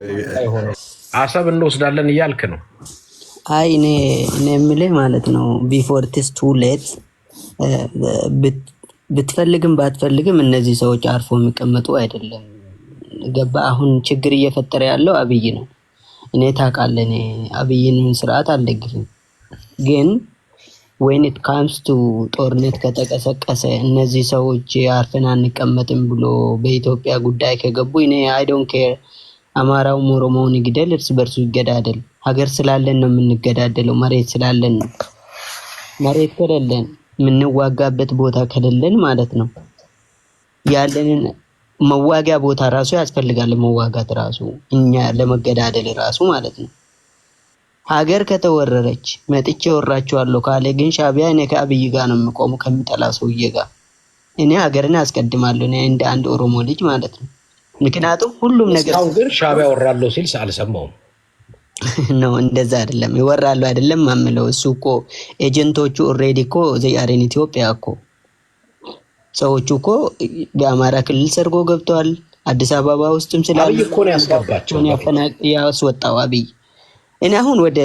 አይሆንም አሰብ እንወስዳለን እያልክ ነው። አይ እኔ የምልህ ማለት ነው ቢፎር ኢትስ ቱ ሌት ብትፈልግም ባትፈልግም እነዚህ ሰዎች አርፎ የሚቀመጡ አይደለም። ገባ? አሁን ችግር እየፈጠረ ያለው አብይ ነው። እኔ ታውቃለህ፣ እኔ አብይን ስርዓት አልደግፍም፣ ግን when it comes to ጦርነት ከተቀሰቀሰ እነዚህ ሰዎች አርፈን አንቀመጥም ብሎ በኢትዮጵያ ጉዳይ ከገቡ እኔ አይ ዶንት ኬር አማራው ኦሮሞውን ይግደል፣ እርስ በርሱ ይገዳደል። ሀገር ስላለን ነው የምንገዳደለው፣ መሬት ስላለን ነው። መሬት ከሌለን የምንዋጋበት ቦታ ከሌለን ማለት ነው ያለንን መዋጊያ ቦታ ራሱ ያስፈልጋል። መዋጋት ራሱ እኛ ለመገዳደል ራሱ ማለት ነው። ሀገር ከተወረረች መጥቼ ወራቸዋለሁ ካለ ግን ሻቢያ እኔ ከአብይ ጋር ነው የምቆሙ ከሚጠላ ሰውዬ ጋር። እኔ ሀገርን አስቀድማለሁ፣ እኔ እንደ አንድ ኦሮሞ ልጅ ማለት ነው። ምክንያቱም ሁሉም ነገር አሁን ግን ሻቢያ ወራለሁ ሲል አልሰማውም ነው። እንደዛ አይደለም ይወራሉ አይደለም ማምለው። እሱ እኮ ኤጀንቶቹ ኦሬዲ እኮ ዘያሬን ኢትዮጵያ እኮ ሰዎቹ እኮ በአማራ ክልል ሰርጎ ገብተዋል። አዲስ አበባ ውስጥም ስላሉ አብይ እኮ ነው ያስገባቸው፣ ያስወጣው አብይ። እኔ አሁን ወደ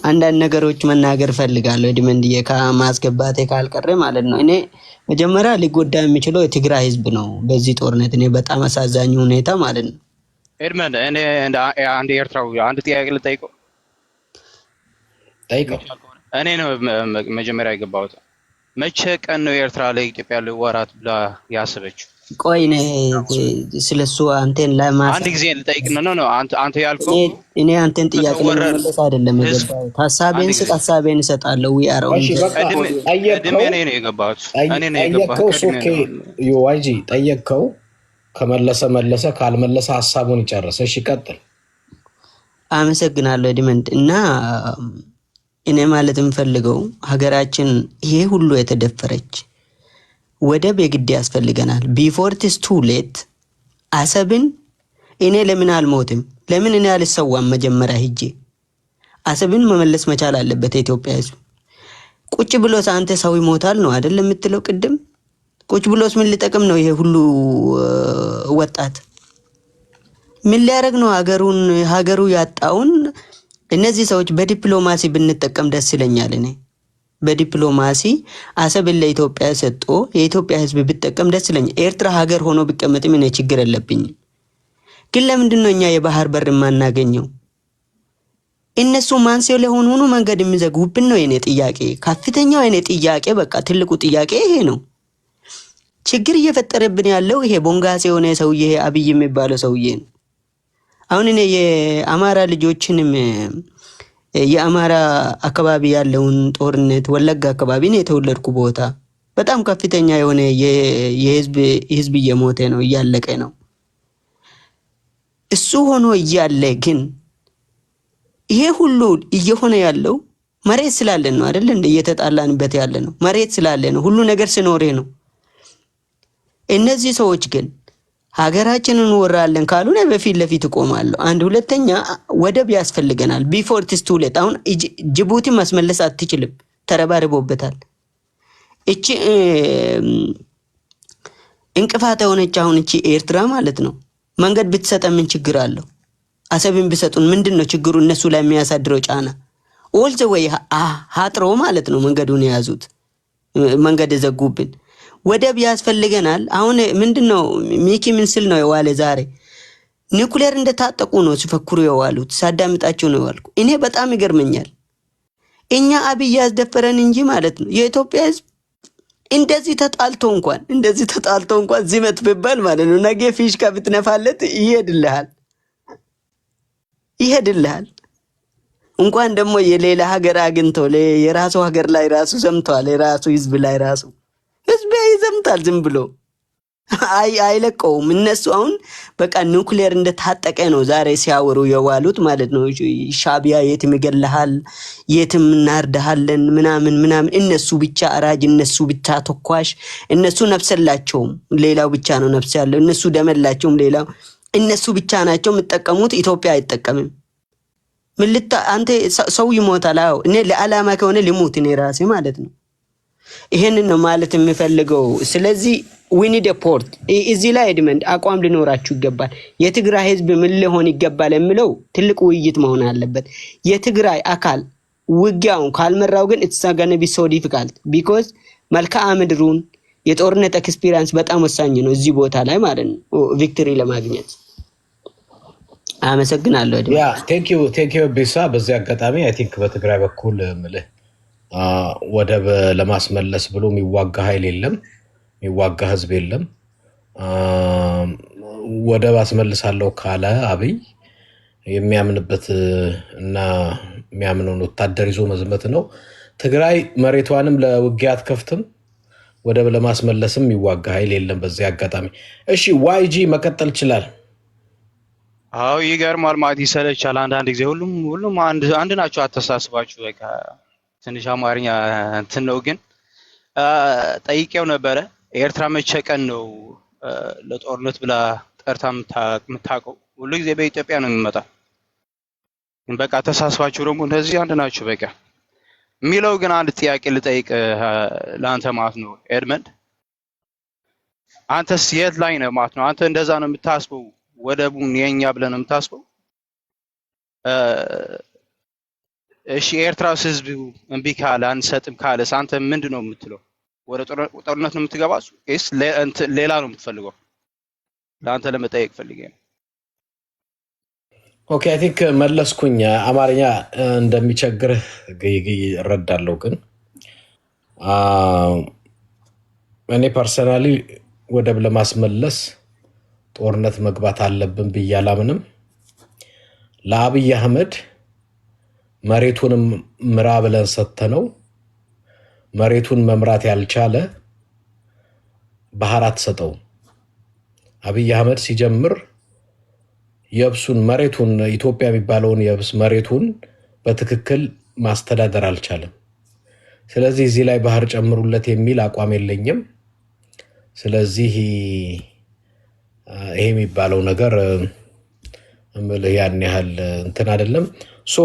አንዳንድ ነገሮች መናገር ፈልጋለሁ። ዲመንድዬ ከማስገባቴ ካልቀረ ማለት ነው። እኔ መጀመሪያ ሊጎዳ የሚችለው የትግራይ ህዝብ ነው በዚህ ጦርነት። እኔ በጣም አሳዛኝ ሁኔታ ማለት ነው። ኤድመንድ እኔ አንድ ኤርትራዊ አንድ ጥያቄ ልጠይቀው። እኔ ነው መጀመሪያ የገባሁት። መቼ ቀን ነው ኤርትራ ለኢትዮጵያ ወራት ብላ ያሰበችው? ቆይ ስለሱ አንተን ለማስ አንድ ጊዜ ልጠይቅ ነው። አንተ ያልከው እኔ አንተን ጥያቄ ለመመለስ አይደለም የገባሁት። ሐሳቤን እሰጣለሁ። ዊ አር ኦን እኔ ነው የገባሁት። እኔ ነው የገባሁት። ኦኬ ዩአይጂ ጠየቅከው፣ ከመለሰ መለሰ፣ ካልመለሰ ሐሳቡን ይጨርስ። እሺ ቀጥል። አመሰግናለሁ ዲመንድ። እና እኔ ማለት የምፈልገው ሀገራችን ይሄ ሁሉ የተደፈረች ወደብ የግድ ያስፈልገናል። ቢፎር ኢትስ ቱ ሌት አሰብን እኔ ለምን አልሞትም? ለምን እኔ አልሰዋም? መጀመሪያ ሂጄ አሰብን መመለስ መቻል አለበት የኢትዮጵያ ህዝብ። ቁጭ ብሎስ አንተ ሰው ይሞታል ነው አይደል የምትለው ቅድም? ቁጭ ብሎስ ምን ሊጠቅም ነው? ይሄ ሁሉ ወጣት ምን ሊያደርግ ነው? ሀገሩ ያጣውን እነዚህ ሰዎች በዲፕሎማሲ ብንጠቀም ደስ ይለኛል። እኔ በዲፕሎማሲ አሰብን ለኢትዮጵያ ሰጥቶ የኢትዮጵያ ህዝብ ቢጠቀም ደስ ይለኛል። ኤርትራ ሀገር ሆኖ ቢቀመጥም እኔ ችግር የለብኝም። ግን ለምንድን ነው እኛ የባህር በር የማናገኘው? እነሱ ማንሴው ለሆኑ መንገድ የሚዘጉብን ነው የኔ ጥያቄ። ከፍተኛው የኔ ጥያቄ በቃ ትልቁ ጥያቄ ይሄ ነው። ችግር እየፈጠረብን ያለው ይሄ ቦንጋሴ የሆነ ሰውዬ አብይ የሚባለው ሰውዬ ነው። አሁን እኔ የአማራ ልጆችንም የአማራ አካባቢ ያለውን ጦርነት ወለጋ አካባቢ ነው የተወለድኩ ቦታ በጣም ከፍተኛ የሆነ የህዝብ እየሞተ ነው እያለቀ ነው። እሱ ሆኖ እያለ ግን ይሄ ሁሉ እየሆነ ያለው መሬት ስላለን ነው አይደል? እንደ እየተጣላንበት ያለ ነው መሬት ስላለ ነው። ሁሉ ነገር ሲኖር ነው። እነዚህ ሰዎች ግን ሀገራችንን ወራለን ካሉ ነው በፊት ለፊት እቆማለሁ። አንድ ሁለተኛ ወደብ ያስፈልገናል። ቢፎር ኢትስ ቱ ሌት። አሁን ጅቡቲ ማስመለስ አትችልም፣ ተረባርቦበታል። እቺ እንቅፋት የሆነች አሁን እቺ ኤርትራ ማለት ነው መንገድ ብትሰጠን ምን ችግር አለው? አሰብን ቢሰጡን ምንድነው ችግሩ? እነሱ ላይ የሚያሳድረው ጫና ኦልዘ ወይ ሀጥሮ ማለት ነው መንገዱን የያዙት መንገድ የዘጉብን። ወደብ ያስፈልገናል። አሁን ምንድነው ሚኪ ምን ስል ነው የዋለ ዛሬ ኒኩሌር እንደታጠቁ ነው ሲፈክሩ የዋሉት። ሳዳምጣቸው ነው ያልኩ። እኔ በጣም ይገርመኛል። እኛ አብይ ያስደፈረን እንጂ ማለት ነው የኢትዮጵያ ህዝብ እንደዚህ ተጣልቶ እንኳን ዝመት ቢባል ማለት ነው ነገ ፊሽካ ብትነፋለት ይሄድልሃል። እንኳን ደግሞ የሌላ ሀገር አግኝቶ የራሱ ሀገር ላይ ራሱ ዘምቷል። የራሱ ህዝብ ላይ ራሱ ህዝብ ይዘምታል። ዝም ብሎ አይለቀውም። እነሱ አሁን በቃ ኒውክሌር እንደታጠቀ ነው ዛሬ ሲያወሩ የዋሉት ማለት ነው። ሻቢያ የትም ይገለሃል፣ የትም እናርዳሃለን ምናምን። እነሱ ብቻ አራጅ፣ እነሱ ብቻ ተኳሽ፣ እነሱ ነፍሰላቸውም ሌላው ብቻ ነው ነፍስ ያለው። እነሱ ደመላቸውም ሌላው፣ እነሱ ብቻ ናቸው የምትጠቀሙት። ኢትዮጵያ አይጠቀምም። አንተ ሰው ይሞታል። አዎ እኔ ለዓላማ ከሆነ ልሙት እኔ ራሴ ማለት ነው። ይሄንን ነው ማለት የሚፈልገው። ስለዚህ we need a port እዚህ ላይ ኤድመንድ አቋም ሊኖራችሁ ይገባል። የትግራይ ህዝብ ምን ሊሆን ይገባል የሚለው ትልቅ ውይይት መሆን አለበት። የትግራይ አካል ውጊያውን ካልመራው ግን it's going to be so difficult because መልክዓ ምድሩን የጦርነት ኤክስፒሪየንስ በጣም ወሳኝ ነው እዚህ ቦታ ላይ ማለት ነው ቪክቶሪ ለማግኘት። አመሰግናለሁ ኤድመንድ። ያ ቴንክ ዩ ቢሳ። በዚህ አጋጣሚ አይ ቲንክ በትግራይ በኩል ምልህ ወደብ ለማስመለስ ብሎ የሚዋጋ ኃይል የለም፣ የሚዋጋ ህዝብ የለም። ወደብ አስመልሳለሁ ካለ አብይ የሚያምንበት እና የሚያምነውን ወታደር ይዞ መዝመት ነው። ትግራይ መሬቷንም ለውጊያ አትከፍትም፣ ወደብ ለማስመለስም የሚዋጋ ኃይል የለም በዚህ አጋጣሚ። እሺ ዋይጂ መቀጠል ይችላል። አዎ ይገርማል ማለት ይሰለቻል አንዳንድ ጊዜ። ሁሉም አንድ ናቸው አተሳስባችሁ። በቃ ትንሽ አማርኛ እንትን ነው ግን ጠይቄው ነበረ ኤርትራ መቼ ቀን ነው ለጦርነት ብላ ጠርታ የምታውቀው? ሁሉ ጊዜ በኢትዮጵያ ነው የሚመጣው። ግን በቃ ተሳስባችሁ ደግሞ እንደዚህ አንድ ናችሁ በቃ የሚለው። ግን አንድ ጥያቄ ልጠይቅ ለአንተ ማለት ነው ኤድመንድ፣ አንተስ የት ላይ ነው ማለት ነው? አንተ እንደዛ ነው የምታስበው? ወደቡን የኛ ብለን ነው የምታስበው? እሺ ኤርትራስ ህዝብ እምቢ ካለ አንሰጥም ካለስ አንተ ምንድን ነው የምትለው? ወደ ጦርነት ነው የምትገባው ወይስ ሌላ ነው የምትፈልገው? ለአንተ ለመጠየቅ ፈልጌ ነው። ኦኬ አይ ቲንክ መለስኩኝ። አማርኛ እንደሚቸግርህ እረዳለሁ፣ ግን እኔ ፐርሰናሊ ወደብ ለማስመለስ ጦርነት መግባት አለብን ብዬ አላምንም። ለአብይ አህመድ መሬቱንም ምራ ብለን ሰተነው መሬቱን መምራት ያልቻለ ባህር አትሰጠው። አብይ አህመድ ሲጀምር የብሱን መሬቱን ኢትዮጵያ የሚባለውን የብስ መሬቱን በትክክል ማስተዳደር አልቻለም። ስለዚህ እዚህ ላይ ባህር ጨምሩለት የሚል አቋም የለኝም። ስለዚህ ይሄ የሚባለው ነገር ያን ያህል እንትን አይደለም። ሶ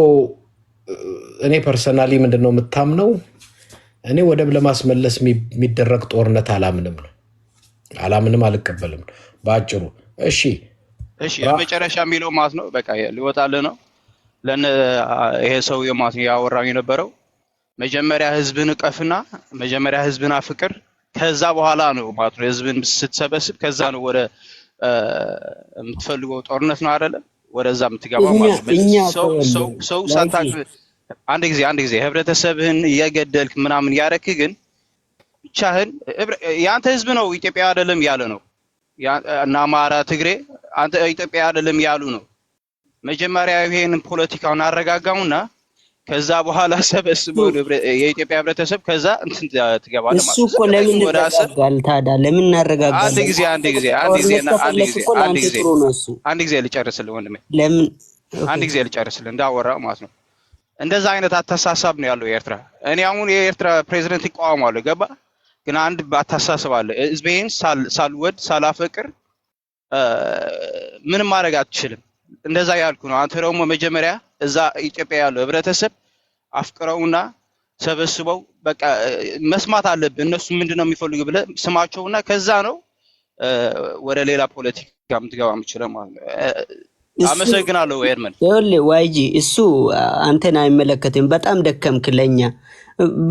እኔ ፐርሰናሊ ምንድነው የምታምነው? እኔ ወደብ ለማስመለስ የሚደረግ ጦርነት አላምንም፣ አልቀበልም ባጭሩ። እሺ የመጨረሻ የሚለው ማለት ነው በቃ ሊወጣልህ ነው ይሄ ሰው ማለት ነው ያወራው የነበረው መጀመሪያ ህዝብን እቀፍና መጀመሪያ ህዝብን አፍቅር፣ ከዛ በኋላ ነው ማለት ነው ህዝብን ስትሰበስብ ከዛ ነው ወደ የምትፈልገው ጦርነት ነው አይደለም ወደዛ የምትገባው ማለት ነው። ሰው ሳታቅ አንድ ጊዜ ህብረተሰብህን እየገደልክ ምናምን ያረክ ግን ብቻህን ያንተ ህዝብ ነው ኢትዮጵያ አይደለም ያለ ነው እና አማራ ትግሬ አንተ ኢትዮጵያ አይደለም ያሉ ነው። መጀመሪያ ይሄንን ፖለቲካውን አረጋጋውና ከዛ በኋላ ሰበስበው የኢትዮጵያ ህብረተሰብ ከዛ እንትን ትገባለህ ማለት ነው። እሱ እኮ ለምን ያረጋጋል ታዲያ? ለምን እናረጋጋለን? አንድ ጊዜ ልጨርስልህ ወንድሜ፣ ለምን አንድ ጊዜ ልጨርስልህ እንዳወራ ማለት ነው። እንደዛ አይነት አተሳሰብ ነው ያለው ኤርትራ። እኔ አሁን የኤርትራ ፕሬዝዳንት ይቋቋማሉ ገባ፣ ግን አንድ አተሳሰብ አለ። ህዝቤን ሳልወድ ሳላፈቅር ምንም ማድረግ አትችልም። እንደዛ ያልኩ ነው። አንተ ደግሞ መጀመሪያ እዛ ኢትዮጵያ ያለው ህብረተሰብ አፍቅረውና ሰበስበው በቃ መስማት አለብህ። እነሱ ምንድነው የሚፈልጉ ብለህ ስማቸውና ከዛ ነው ወደ ሌላ ፖለቲካ የምትገባ የምችለው ማለት ነው። አመሰግናለሁ ኤድመንድ። ይኸውልህ ዋይጂ እሱ አንተን አይመለከትም። በጣም ደከምክ ለኛ፣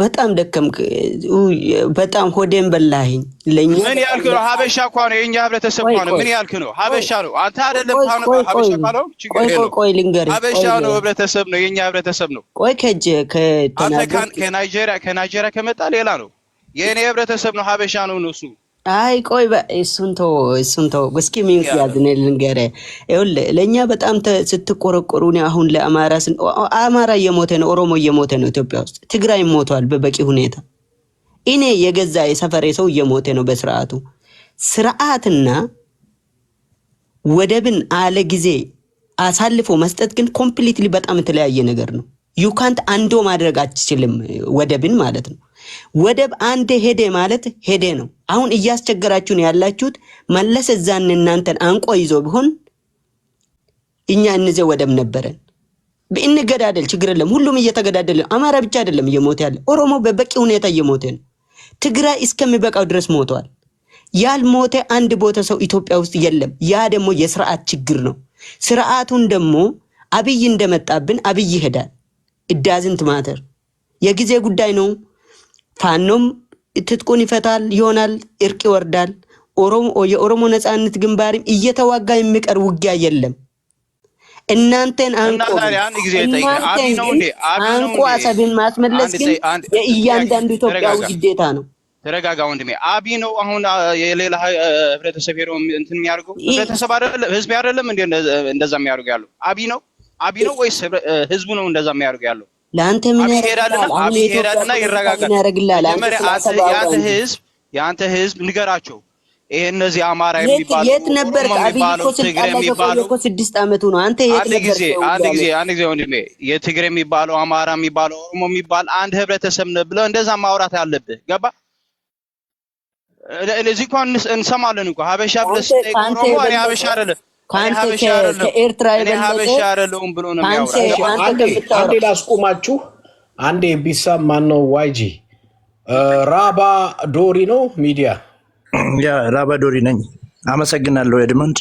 በጣም ደከምክ። በጣም ሆዴን በላኸኝ። ለኛ ምን ያልክ ነው? ሀበሻ እኮ ነው የኛ ህብረተሰብ እኮ ነው። ምን ያልክ ነው? ሀበሻ ነው። አንተ አይደለም ሀበሻ ካለው ችግር የለውም። ቆይ ልንገርህ፣ ሀበሻ ነው ህብረተሰብ ነው የኛ ህብረተሰብ ነው። ቆይ ከናይጄሪያ ከመጣ ሌላ ነው። የኔ ህብረተሰብ ነው ሀበሻ ነው እሱ። አይ ቆይ እሱን ተው እስኪ ሚንስ ያዝነ ልንገርህ። ይኸውልህ ለኛ በጣም ስትቆረቆሩ ነው። አሁን አማራ እየሞተ ነው፣ ኦሮሞ እየሞተ ነው ኢትዮጵያ ውስጥ። ትግራይ ሞቷል በበቂ ሁኔታ። እኔ የገዛ የሰፈሬ ሰው እየሞተ ነው በስርዓቱ። ስርዓትና ወደብን አለ ጊዜ አሳልፎ መስጠት ግን ኮምፕሊትሊ በጣም የተለያየ ነገር ነው። ዩ ካንት አንዶ ማድረግ አትችልም ወደብን ማለት ነው። ወደብ አንዴ ሄደ ማለት ሄደ ነው። አሁን እያስቸገራችሁ ነው ያላችሁት። መለስ እዛን እናንተን አንቆ ይዞ ቢሆን እኛ እንዘ ወደብ ነበረን። በእንገዳደል ችግር የለም። ሁሉም እየተገዳደለ፣ አማራ ብቻ አይደለም እየሞተ ያለ፣ ኦሮሞ በበቂ ሁኔታ እየሞተ ነው። ትግራይ እስከሚበቃው ድረስ ሞቷል። ያልሞተ አንድ ቦታ ሰው ኢትዮጵያ ውስጥ የለም። ያ ደግሞ የስርዓት ችግር ነው። ስርዓቱን ደግሞ አብይ እንደመጣብን አብይ ይሄዳል። እዳዝንት ማተር የጊዜ ጉዳይ ነው። ፋኖም ትጥቁን ይፈታል ይሆናል፣ እርቅ ይወርዳል። የኦሮሞ ነጻነት ግንባርም እየተዋጋ የሚቀር ውጊያ የለም። እናንተን አንቆ አሰብን ማስመለስ ግን የእያንዳንዱ ኢትዮጵያዊ ግዴታ ነው። ተረጋጋ ወንድሜ። አቢ ነው አሁን የሌላ ህብረተሰብ ሄሮ እንትን የሚያርገው ህብረተሰብ አይደለም ህዝብ አይደለም እንዴ እንደዛ የሚያርገው ያለው አቢ ነው ወይስ ህዝቡ ነው እንደዛ የሚያርገው ያለው? ለአንተ ምን ያደርጋል? አቢ ሄዳልና ይረጋጋል። ያንተ ህዝብ ንገራቸው። ይሄ እነዚህ አማራ የሚባሉ የት ነበር? አብይ እኮ ስልጣን ላይ ከቆየ እኮ 6 አመቱ ነው። አንተ የት ነበር? አንድ ጊዜ ወንድሜ የትግሬ የሚባለው አማራ የሚባለው ኦሮሞ የሚባል አንድ ህብረተሰብ ነው ብለህ እንደዛ ማውራት አለብህ። ገባ? ለዚህ እንኳን እንሰማለን እኮ ሀበሻ ብለህ ኦሮሞ እኔ ሀበሻ አይደለም ከኤርትራ ሀበሻ አይደለሁም ብሎ ነው የሚያወራው። አንዴ ላስቆማችሁ። አንዴ ቢሳም ማነው ዋይጂ ራባ ዶሪ ነው ሚዲያ ያ ራባ ዶሪ ነኝ። አመሰግናለሁ ኤድመንድ።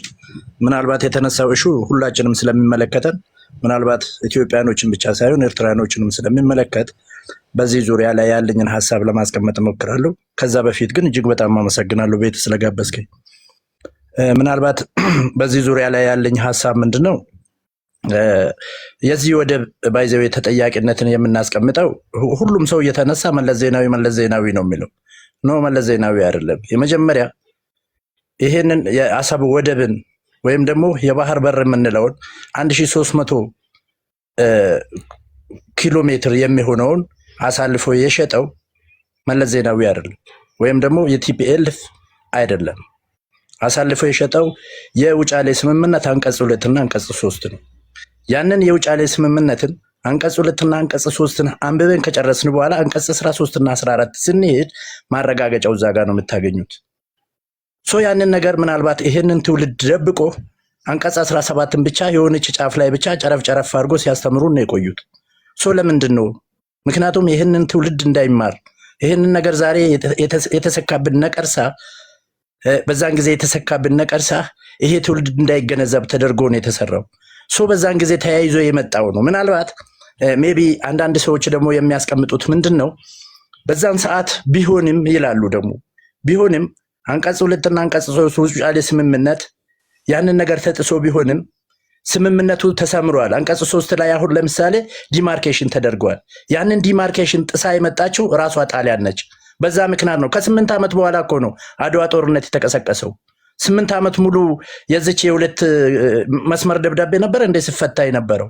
ምናልባት የተነሳው እሹ ሁላችንም ስለሚመለከተን ምናልባት ኢትዮጵያኖችን ብቻ ሳይሆን ኤርትራኖችንም ስለሚመለከት በዚህ ዙሪያ ላይ ያለኝን ሐሳብ ለማስቀመጥ እሞክራለሁ። ከዛ በፊት ግን እጅግ በጣም አመሰግናለሁ ቤት ስለጋበዝከኝ። ምናልባት በዚህ ዙሪያ ላይ ያለኝ ሐሳብ ምንድነው? የዚህ ወደብ ባይዘው ተጠያቂነትን የምናስቀምጠው ሁሉም ሰው እየተነሳ መለስ ዜናዊ ነው የሚለው ነው። መለስ ዜናዊ አይደለም። የመጀመሪያ ይሄንን የአሰብ ወደብን ወይም ደግሞ የባህር በር የምንለውን 1300 ኪሎ ሜትር የሚሆነውን አሳልፎ የሸጠው መለስ ዜናዊ አይደለም፣ ወይም ደግሞ የቲፒኤልኤፍ አይደለም። አሳልፎ የሸጠው የውጫሌ ስምምነት አንቀጽ 2 እና አንቀጽ 3 ነው። ያንን የውጫሌ ስምምነትን አንቀጽ 2 እና አንቀጽ 3ን አንብበን ከጨረስን በኋላ አንቀጽ 13 እና 14 ስንሄድ ማረጋገጫው እዛ ጋር ነው የምታገኙት። ያንን ነገር ምናልባት ይሄንን ትውልድ ደብቆ አንቀጽ 17ን ብቻ የሆነች ጫፍ ላይ ብቻ ጨረፍ አድርጎ ሲያስተምሩ ነው የቆዩት። ለምንድን ነው? ምክንያቱም ይሄንን ትውልድ እንዳይማር ይሄንን ነገር ዛሬ የተሰካብን ነቀርሳ በዛን ጊዜ የተሰካብን ነቀርሳ ይሄ ትውልድ እንዳይገነዘብ ተደርጎ ነው የተሰራው። በዛን ጊዜ ተያይዞ የመጣው ነው። ምናልባት ሜቢ አንዳንድ ሰዎች ደግሞ የሚያስቀምጡት ምንድነው በዛን ሰዓት ቢሆንም ይላሉ። ደግሞ ቢሆንም አንቀጽ 2 እና አንቀጽ 3 ውጫሌ ስምምነት ያንን ነገር ተጥሶ ቢሆንም ስምምነቱ ተሰምሯል። አንቀጽ 3 ላይ አሁን ለምሳሌ ዲማርኬሽን ተደርጓል። ያንን ዲማርኬሽን ጥሳ የመጣችው ራሷ ጣሊያን ነች። በዛ ምክንያት ነው ከ8 ዓመት በኋላ እኮ ነው አድዋ ጦርነት የተቀሰቀሰው። 8 ዓመት ሙሉ የዚች የሁለት መስመር ደብዳቤ ነበር እንደ ሲፈታ የነበረው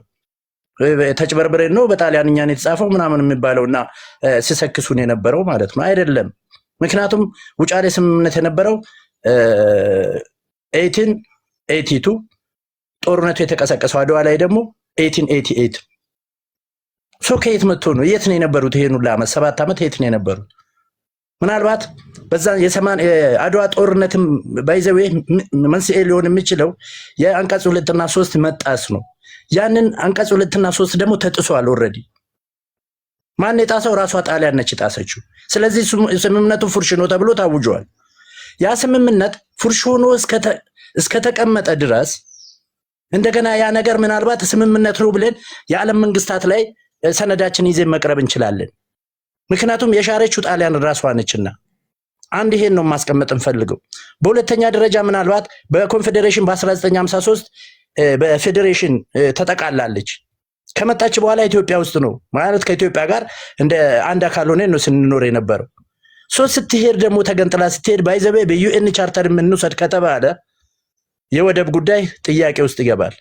ተጭበርብሬን ነው በጣሊያንኛ ነው የተጻፈው ምናምን የሚባለውና ሲሰክሱን የነበረው ማለት ነው አይደለም። ምክንያቱም ውጫሌ ስምምነት የነበረው 1882 ጦርነቱ የተቀሰቀሰው አድዋ ላይ ደግሞ 1888 ከየት መጥቶ ነው? የት ነው የነበሩት? ይሄን ሁሉ ዓመት 7 ዓመት የት ነው የነበሩት? ምናልባት በዛ የአድዋ ጦርነትም ባይዘው መንስኤ ሊሆን የሚችለው የአንቀጽ 2 እና 3 መጣስ ነው። ያንን አንቀጽ 2 እና 3 ደግሞ ተጥሷል ኦልሬዲ። ማን የጣሰው? ራሷ ጣሊያን ነች የጣሰችው። ስለዚህ ስምምነቱ ፉርሽ ነው ተብሎ ታውጇል። ያ ስምምነት ፉርሽ ሆኖ እስከተቀመጠ ድረስ እንደገና ያ ነገር ምናልባት ስምምነት ነው ብለን የዓለም መንግስታት ላይ ሰነዳችን ይዘን መቅረብ እንችላለን። ምክንያቱም የሻረችው ጣሊያን ራሷ ነችና አንድ ይሄን ነው ማስቀመጥ እንፈልገው። በሁለተኛ ደረጃ ምናልባት በኮንፌዴሬሽን በ1953 በፌዴሬሽን ተጠቃላለች። ከመጣች በኋላ ኢትዮጵያ ውስጥ ነው ማለት ከኢትዮጵያ ጋር እንደ አንድ አካል ሆነን ነው ስንኖር የነበረው። ስትሄድ ደግሞ ተገንጥላ ስትሄድ ባይዘበ በዩኤን ቻርተር የምንውሰድ ከተባለ የወደብ ጉዳይ ጥያቄ ውስጥ ይገባል።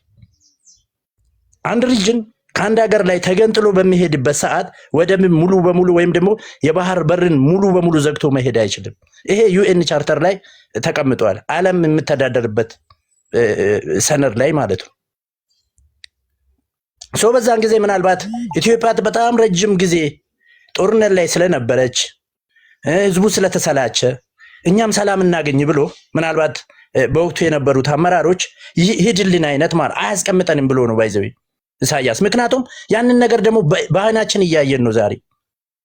አንድ ሪጅን ከአንድ ሀገር ላይ ተገንጥሎ በሚሄድበት ሰዓት ወደብ ሙሉ በሙሉ ወይም ደግሞ የባህር በርን ሙሉ በሙሉ ዘግቶ መሄድ አይችልም። ይሄ ዩኤን ቻርተር ላይ ተቀምጧል። ዓለም የምተዳደርበት ሰነድ ላይ ማለት ነው። በዛን ጊዜ ምናልባት ኢትዮጵያ በጣም ረጅም ጊዜ ጦርነት ላይ ስለነበረች ህዝቡ ስለተሰላቸ እኛም ሰላም እናገኝ ብሎ ምናልባት በወቅቱ የነበሩት አመራሮች ሂድልን አይነት ማለት አያስቀምጠንም ብሎ ነው ባይዘው ኢሳያስ። ምክንያቱም ያንን ነገር ደግሞ በአይናችን እያየን ነው ዛሬ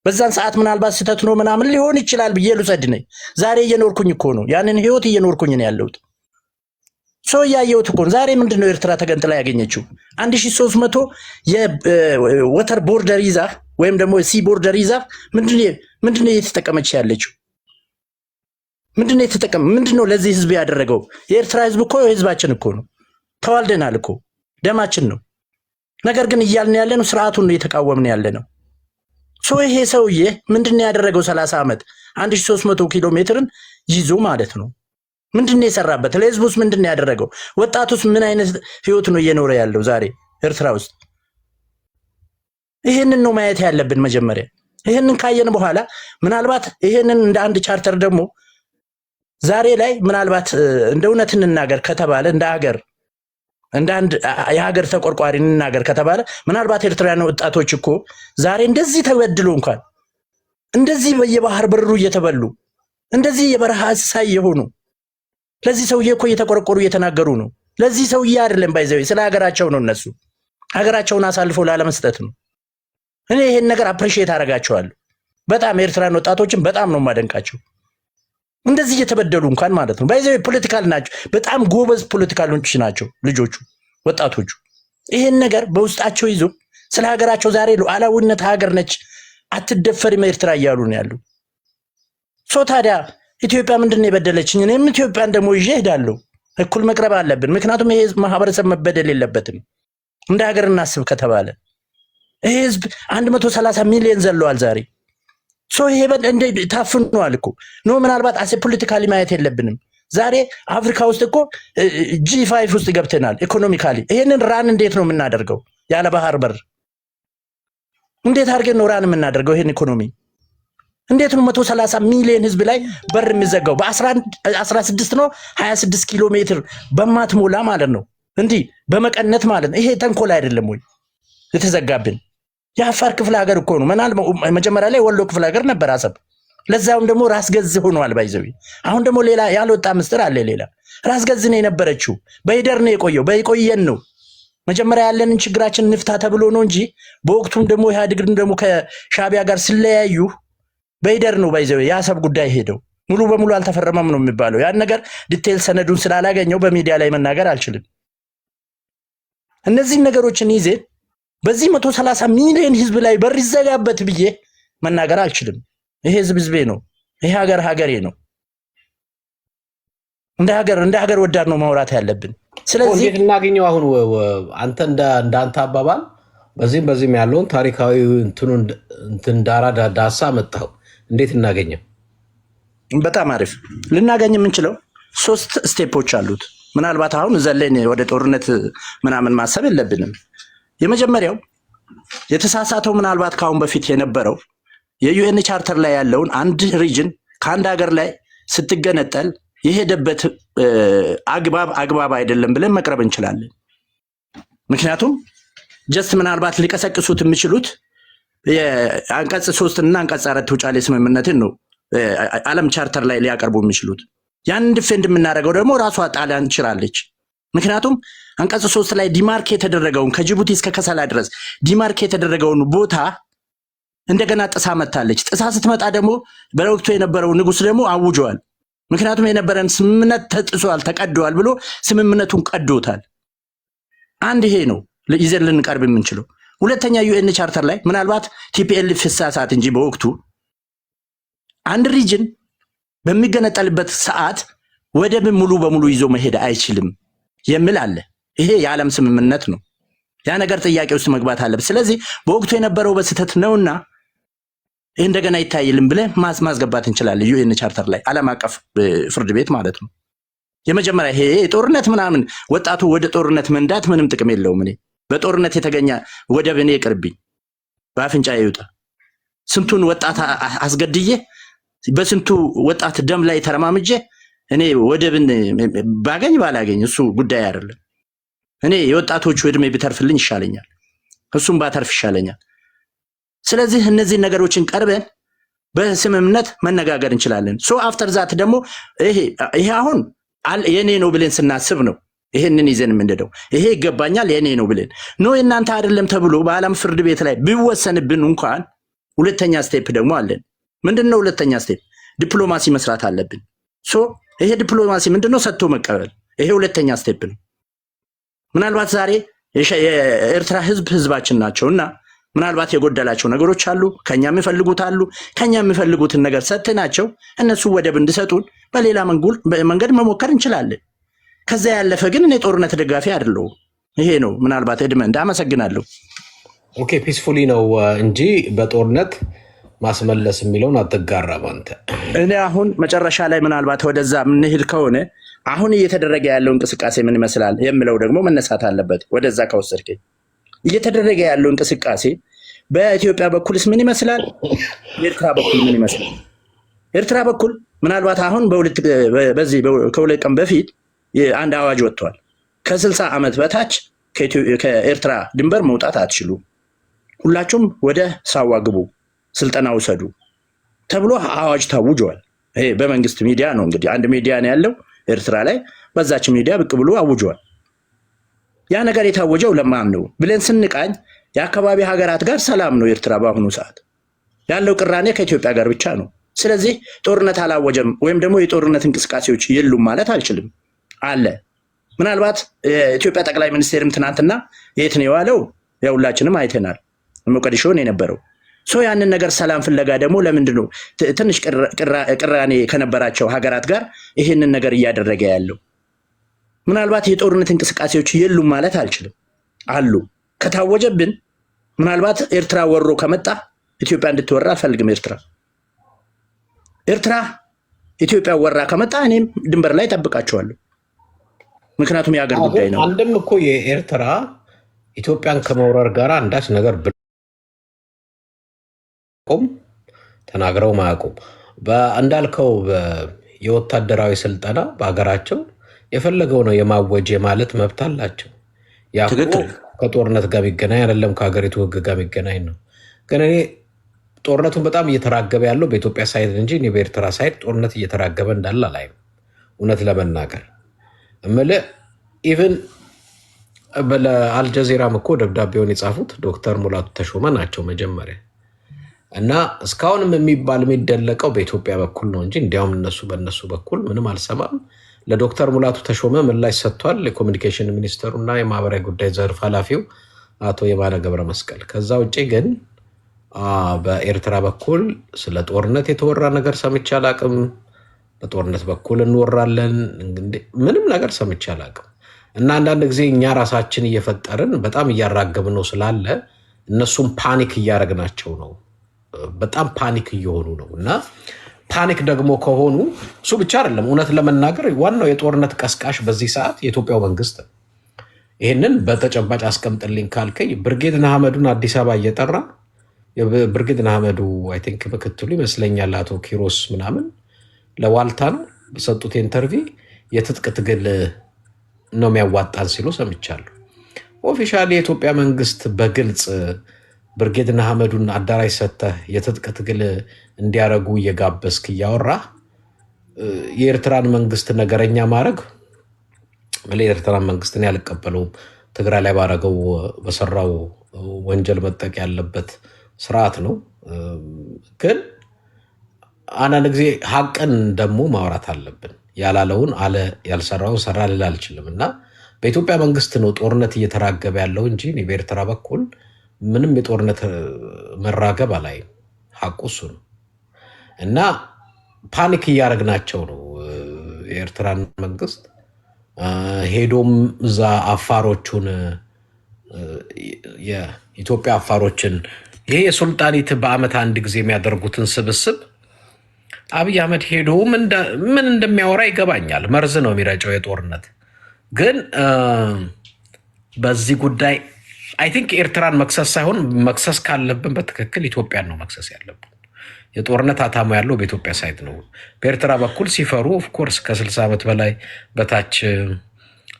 በዛን ሰዓት ምናልባት ስተት ነው ምናምን ሊሆን ይችላል ብዬ ልውሰድ ነኝ። ዛሬ እየኖርኩኝ እኮ ነው፣ ያንን ህይወት እየኖርኩኝ ነው ያለሁት። ሰው ያየሁት እኮ ዛሬ ምንድነው ኤርትራ ተገንጥላ ያገኘችው 1300 የወተር ቦርደር ይዛ ወይም ደግሞ ሲ ቦርደር ይዛ ምንድነው እየተጠቀመች ያለችው? ምንድነው ለዚህ ህዝብ ያደረገው? የኤርትራ ህዝብ እኮ ህዝባችን እኮ ነው፣ ተዋልደናል እኮ ደማችን ነው። ነገር ግን እያልን ያለ ነው ስርዓቱን ነው እየተቃወምን ያለ ነው። ይሄ ሰውዬ ምንድነው ያደረገው? 30 ዓመት 1300 ኪሎ ሜትርን ይዞ ማለት ነው። ምንድነው የሰራበት? ለህዝቡስ ምንድነው ያደረገው? ወጣቱስ ምን አይነት ህይወት ነው እየኖረ ያለው ዛሬ ኤርትራ ውስጥ? ይሄንን ነው ማየት ያለብን መጀመሪያ። ይሄንን ካየን በኋላ ምናልባት ይሄንን እንደ አንድ ቻርተር ደግሞ ዛሬ ላይ ምናልባት እንደ እውነት እንናገር ከተባለ እንደ ሀገር እንደ አንድ የሀገር ተቆርቋሪ እንናገር ከተባለ ምናልባት ኤርትራውያን ወጣቶች እኮ ዛሬ እንደዚህ ተበድሎ እንኳን እንደዚህ በየባህር በሩ እየተበሉ እንደዚህ የበረሃ እንስሳ የሆኑ ለዚህ ሰውዬ እኮ እየተቆረቆሩ እየተናገሩ ነው። ለዚህ ሰውዬ አይደለም ባይዘው ስለ ሀገራቸው ነው። እነሱ ሀገራቸውን አሳልፎ ላለመስጠት ነው። እኔ ይሄን ነገር አፕሪሺየት አደርጋቸዋለሁ በጣም ኤርትራን ወጣቶችን በጣም ነው የማደንቃቸው። እንደዚህ እየተበደሉ እንኳን ማለት ነው። ባይዘው ፖለቲካል ናቸው፣ በጣም ጎበዝ ፖለቲካሎች ናቸው ልጆቹ ወጣቶቹ። ይሄን ነገር በውስጣቸው ይዞ ስለ ሀገራቸው ዛሬ ሉዓላዊነት ሀገር ነች አትደፈሪም ኤርትራ እያሉ ነው ያሉ። ታዲያ ኢትዮጵያ ምንድነው የበደለችኝ? እኔም ኢትዮጵያን ደግሞ ይዤ እሄዳለሁ። እኩል መቅረብ አለብን። ምክንያቱም ይሄ ማህበረሰብ መበደል የለበትም። እንደ ሀገር እናስብ ከተባለ ይሄ ህዝብ 130 ሚሊዮን ዘለዋል ዛሬ። ይሄ እንደ ታፍኗል እኮ ኖ ምናልባት አሴ ፖለቲካሊ ማየት የለብንም። ዛሬ አፍሪካ ውስጥ እኮ G5 ውስጥ ገብተናል ኢኮኖሚካሊ። ይሄንን ራን እንዴት ነው የምናደርገው? ያለ ባህር በር እንዴት አድርገን ነው ራን የምናደርገው? ይሄን ኢኮኖሚ እንዴት ነው 130 ሚሊዮን ህዝብ ላይ በር የሚዘጋው? በ16 ነው 26 ኪሎ ሜትር በማትሞላ ማለት ነው። እንዲህ በመቀነት ማለት ነው። ይሄ ተንኮል አይደለም ወይ የተዘጋብን? የአፋር ክፍለ ሀገር እኮ ነው መጀመሪያ ላይ ወሎ ክፍለ ሀገር ነበር አሰብ። ለዛውም ደግሞ ራስ ገዝ ሆኗል ባይዘው። አሁን ደግሞ ሌላ ያልወጣ ምስጥር አለ። ሌላ ራስ ገዝ ነው የነበረችው። በይደር ነው የቆየው። በይቆየን ነው መጀመሪያ ያለንን ችግራችን ንፍታ ተብሎ ነው እንጂ በወቅቱም ደግሞ ኢህአዴግን ደግሞ ከሻቢያ ጋር ስለያዩ በይደር ነው ባይዘው የአሰብ ጉዳይ ሄደው ሙሉ በሙሉ አልተፈረመም ነው የሚባለው። ያን ነገር ዲቴል ሰነዱን ስላላገኘው በሚዲያ ላይ መናገር አልችልም። እነዚህ ነገሮችን ይዜ በዚህ 130 ሚሊዮን ህዝብ ላይ በር ይዘጋበት ብዬ መናገር አልችልም። ይሄ ህዝቤ ነው። ይሄ ሀገሬ ነው። እንደ ሀገር ወዳድ ነው ማውራት ያለብን። ስለዚህ እንዴት እናገኘው? አሁን አንተ እንዳንተ አባባል በዚህም ያለውን ታሪካዊ እንትን ዳሳ መጣው። እንዴት እናገኘው? በጣም አሪፍ ልናገኝ የምንችለው 3 ስቴፖች አሉት። ምናልባት አሁን ዘለን ወደ ጦርነት ምናምን ማሰብ የለብንም። የመጀመሪያው የተሳሳተው ምናልባት ካሁን በፊት የነበረው የዩኤን ቻርተር ላይ ያለውን አንድ ሪጅን ከአንድ ሀገር ላይ ስትገነጠል የሄደበት አግባብ አይደለም ብለን መቅረብ እንችላለን። ምክንያቱም ጀስት ምናልባት ሊቀሰቅሱት የሚችሉት አንቀጽ 3 እና አንቀጽ 4 ውጫሌ ስምምነትን ነው ዓለም ቻርተር ላይ ሊያቀርቡ የሚችሉት። ያን ዲፌንድ የምናደርገው ደግሞ ራሷ ጣሊያን ትችላለች። ምክንያቱም አንቀጽ 3 ላይ ዲማርክ የተደረገውን ከጅቡቲ እስከ ከሰላ ድረስ ዲማርክ የተደረገውን ቦታ እንደገና ጥሳ መታለች። ጥሳ ስትመጣ ደግሞ በወቅቱ የነበረው ንጉስ ደግሞ አውጇል። ምክንያቱም የነበረን ስምምነት ተጥሷል፣ ተቀደዋል ብሎ ስምምነቱን ቀዶታል። አንድ ይሄ ነው ይዘን ልንቀርብ የምንችለው። ሁለተኛ ዩኤን ቻርተር ላይ ምናልባት ቲፒኤልኤፍ ፍሳሳት እንጂ በወቅቱ አንድ ሪጅን በሚገነጠልበት ሰዓት ወደብ ሙሉ በሙሉ ይዞ መሄድ አይችልም የሚል አለ። ይሄ የዓለም ስምምነት ነው። ያ ነገር ጥያቄ ውስጥ መግባት አለበት። ስለዚህ በወቅቱ የነበረው በስህተት ነውና እንደገና ይታይልን ብለን ማስገባት እንችላለን። ዩኤን ቻርተር ላይ ዓለም አቀፍ ፍርድ ቤት ማለት ነው። የመጀመሪያ ይሄ ጦርነት ምናምን ወጣቱ ወደ ጦርነት መንዳት ምንም ጥቅም የለውም። እኔ በጦርነት የተገኘ ወደብ እኔ ይቅርብኝ፣ በአፍንጫ ይውጣ። ስንቱን ወጣት አስገድዬ በስንቱ ወጣት ደም ላይ ተረማምጄ እኔ ወደብን ባገኝ ባላገኝ እሱ ጉዳይ አይደለም። እኔ የወጣቶቹ እድሜ ቢተርፍልኝ ይሻለኛል፣ እሱም ባተርፍ ይሻለኛል። ስለዚህ እነዚህ ነገሮችን ቀርበን በስምምነት መነጋገር እንችላለን። አፍተር ዛት ደግሞ ይሄ አሁን የኔ ነው ብለን ስናስብ ነው ይሄንን ይዘን የምንደደው። ይሄ ይገባኛል የኔ ነው ብለን ነው እናንተ አይደለም ተብሎ በዓለም ፍርድ ቤት ላይ ቢወሰንብን እንኳን ሁለተኛ ስቴፕ ደግሞ አለን። ምንድነው ሁለተኛ ስቴፕ? ዲፕሎማሲ መስራት አለብን። ይሄ ዲፕሎማሲ ምንድነው? ሰጥቶ መቀበል። ይሄ ሁለተኛ ስቴፕ ነው። ምናልባት ዛሬ የኤርትራ ህዝባችን ናቸውና ምናልባት የጎደላቸው ነገሮች አሉ፣ ከኛ የሚፈልጉት አሉ። ከኛ የሚፈልጉትን ነገር ሰጥተናቸው እነሱ ወደብ እንዲሰጡን በሌላ መንገድ መሞከር እንችላለን። ከዛ ያለፈ ግን እኔ ጦርነት ደጋፊ አይደለሁም። ይሄ ነው ምናልባት እድመንድ። አመሰግናለሁ። ኦኬ ፒስፉሊ ነው እንጂ በጦርነት ማስመለስ የሚለውን አትጋራም አንተ። እኔ አሁን መጨረሻ ላይ ምናልባት ወደዛ የምንሄድ ከሆነ አሁን እየተደረገ ያለው እንቅስቃሴ ምን ይመስላል የሚለው ደግሞ መነሳት አለበት። ወደዛ ከወሰድከኝ እየተደረገ ያለው እንቅስቃሴ በኢትዮጵያ በኩልስ ምን ይመስላል? ኤርትራ በኩል ምን ይመስላል? ኤርትራ በኩል ምናልባት አሁን በዚህ ከሁለት ቀን በፊት አንድ አዋጅ ወጥቷል። ከ60 ዓመት በታች ከኤርትራ ድንበር መውጣት አትችሉም፣ ሁላችሁም ወደ ሳዋ ግቡ፣ ስልጠና ውሰዱ ተብሎ አዋጅ ታውጇል። ይሄ በመንግስት ሚዲያ ነው። እንግዲህ አንድ ሚዲያ ነው ያለው ኤርትራ ላይ፣ በዛች ሚዲያ ብቅ ብሎ አውጇል። ያ ነገር የታወጀው ለማን ነው ብለን ስንቃኝ የአካባቢ ሀገራት ጋር ሰላም ነው። ኤርትራ በአሁኑ ሰዓት ያለው ቅራኔ ከኢትዮጵያ ጋር ብቻ ነው። ስለዚህ ጦርነት አላወጀም ወይም ደግሞ የጦርነት እንቅስቃሴዎች የሉም ማለት አልችልም። አለ። ምናልባት የኢትዮጵያ ጠቅላይ ሚኒስቴርም ትናንትና የት ነው የዋለው? ሁላችንም አይተናል። ሞቃዲሾ ነው የነበረው። ያንን ነገር ሰላም ፍለጋ ደግሞ ለምንድን ነው ትንሽ ቅራኔ ከነበራቸው ሀገራት ጋር ይህንን ነገር እያደረገ ያለው? ምናልባት የጦርነት እንቅስቃሴዎች የሉም ማለት አልችልም፣ አሉ። ከታወጀብን ምናልባት ኤርትራ ወሮ ከመጣ ኢትዮጵያ እንድትወራ አልፈልግም። ኤርትራ ኢትዮጵያ ወራ ከመጣ እኔም ድንበር ላይ ጠብቃቸዋለሁ። ምክንያቱም የሀገር ጉዳይ ነው። አንድም እኮ የኤርትራ ኢትዮጵያን ከመውረር ጋር አንዳች ነገር ብቆም ተናግረው ማያውቁም። እንዳልከው የወታደራዊ ስልጠና በሀገራቸው የፈለገው ነው የማወጅ ማለት መብት አላቸው። ያ ከጦርነት ጋር የሚገናኝ አይደለም፣ ከሀገሪቱ ሕግ ጋር የሚገናኝ ነው። ግን እኔ ጦርነቱን በጣም እየተራገበ ያለው በኢትዮጵያ ሳይድ እንጂ እኔ በኤርትራ ሳይድ ጦርነት እየተራገበ እንዳለ አላይም። እውነት ለመናገር እምልህ ኢቨን ለአልጀዚራም እኮ ደብዳቤውን የጻፉት ዶክተር ሙላቱ ተሾመ ናቸው መጀመሪያ። እና እስካሁንም የሚደለቀው በኢትዮጵያ በኩል ነው እንጂ እንዲያውም በእነሱ በኩል ምንም አልሰማም። ለዶክተር ሙላቱ ተሾመ ምላሽ ሰጥቷል የኮሚኒኬሽን ሚኒስተሩ እና የማህበራዊ ጉዳይ ዘርፍ ኃላፊው አቶ የማነ ገብረ መስቀል። ከዛ ውጭ ግን በኤርትራ በኩል ስለ ጦርነት የተወራ ነገር ሰምቼ አላቅም። በጦርነት በኩል እንወራለን ምንም ነገር ሰምቼ አላቅም። እና አንዳንድ ጊዜ እኛ ራሳችን እየፈጠርን በጣም እያራገብን ነው ስላለ እነሱም ፓኒክ እያደረግናቸው ነው። በጣም ፓኒክ እየሆኑ ነው። እና ፓኒክ ደግሞ ከሆኑ እሱ ብቻ አይደለም። እውነት ለመናገር ዋናው የጦርነት ቀስቃሽ በዚህ ሰዓት የኢትዮጵያው መንግስት ነው። ይህንን በተጨባጭ አስቀምጥልኝ ካልከኝ ብርጌድ ንሓመዱን አዲስ አበባ እየጠራ ብርጌድ ንሓመዱ አይ ቲንክ ምክትሉ ይመስለኛል አቶ ኪሮስ ምናምን ለዋልታ ነው በሰጡት ኢንተርቪው የትጥቅ ትግል ነው የሚያዋጣን ሲሉ ሰምቻለሁ። ኦፊሻሊ የኢትዮጵያ መንግስት በግልጽ ብርጌድ ንሓመዱን አዳራሽ ሰጥተህ የትጥቅ ትግል እንዲያረጉ እየጋበዝክ እያወራ የኤርትራን መንግስት ነገረኛ ማድረግ የኤርትራን መንግስትን ያልቀበለውም ትግራይ ላይ ባረገው በሰራው ወንጀል መጠቅ ያለበት ስርዓት ነው። ግን አንዳንድ ጊዜ ሀቅን ደግሞ ማውራት አለብን። ያላለውን አለ ያልሰራውን ሰራ ልል አልችልም። እና በኢትዮጵያ መንግስት ነው ጦርነት እየተራገበ ያለው እንጂ በኤርትራ በኩል ምንም የጦርነት መራገብ አላይም። ሀቁ እሱ ነው። እና ፓኒክ እያደረግናቸው ነው የኤርትራን መንግስት ሄዶም እዛ አፋሮቹን የኢትዮጵያ አፋሮችን ይሄ የሱልጣኒት በአመት አንድ ጊዜ የሚያደርጉትን ስብስብ አብይ አህመድ ሄዶ ምን እንደሚያወራ ይገባኛል። መርዝ ነው የሚረጨው የጦርነት ግን በዚህ ጉዳይ አይ ቲንክ ኤርትራን መክሰስ ሳይሆን መክሰስ ካለብን በትክክል ኢትዮጵያን ነው መክሰስ ያለብን። የጦርነት አታሞ ያለው በኢትዮጵያ ሳይድ ነው። በኤርትራ በኩል ሲፈሩ ኦፍኮርስ ከ60 ዓመት በላይ በታች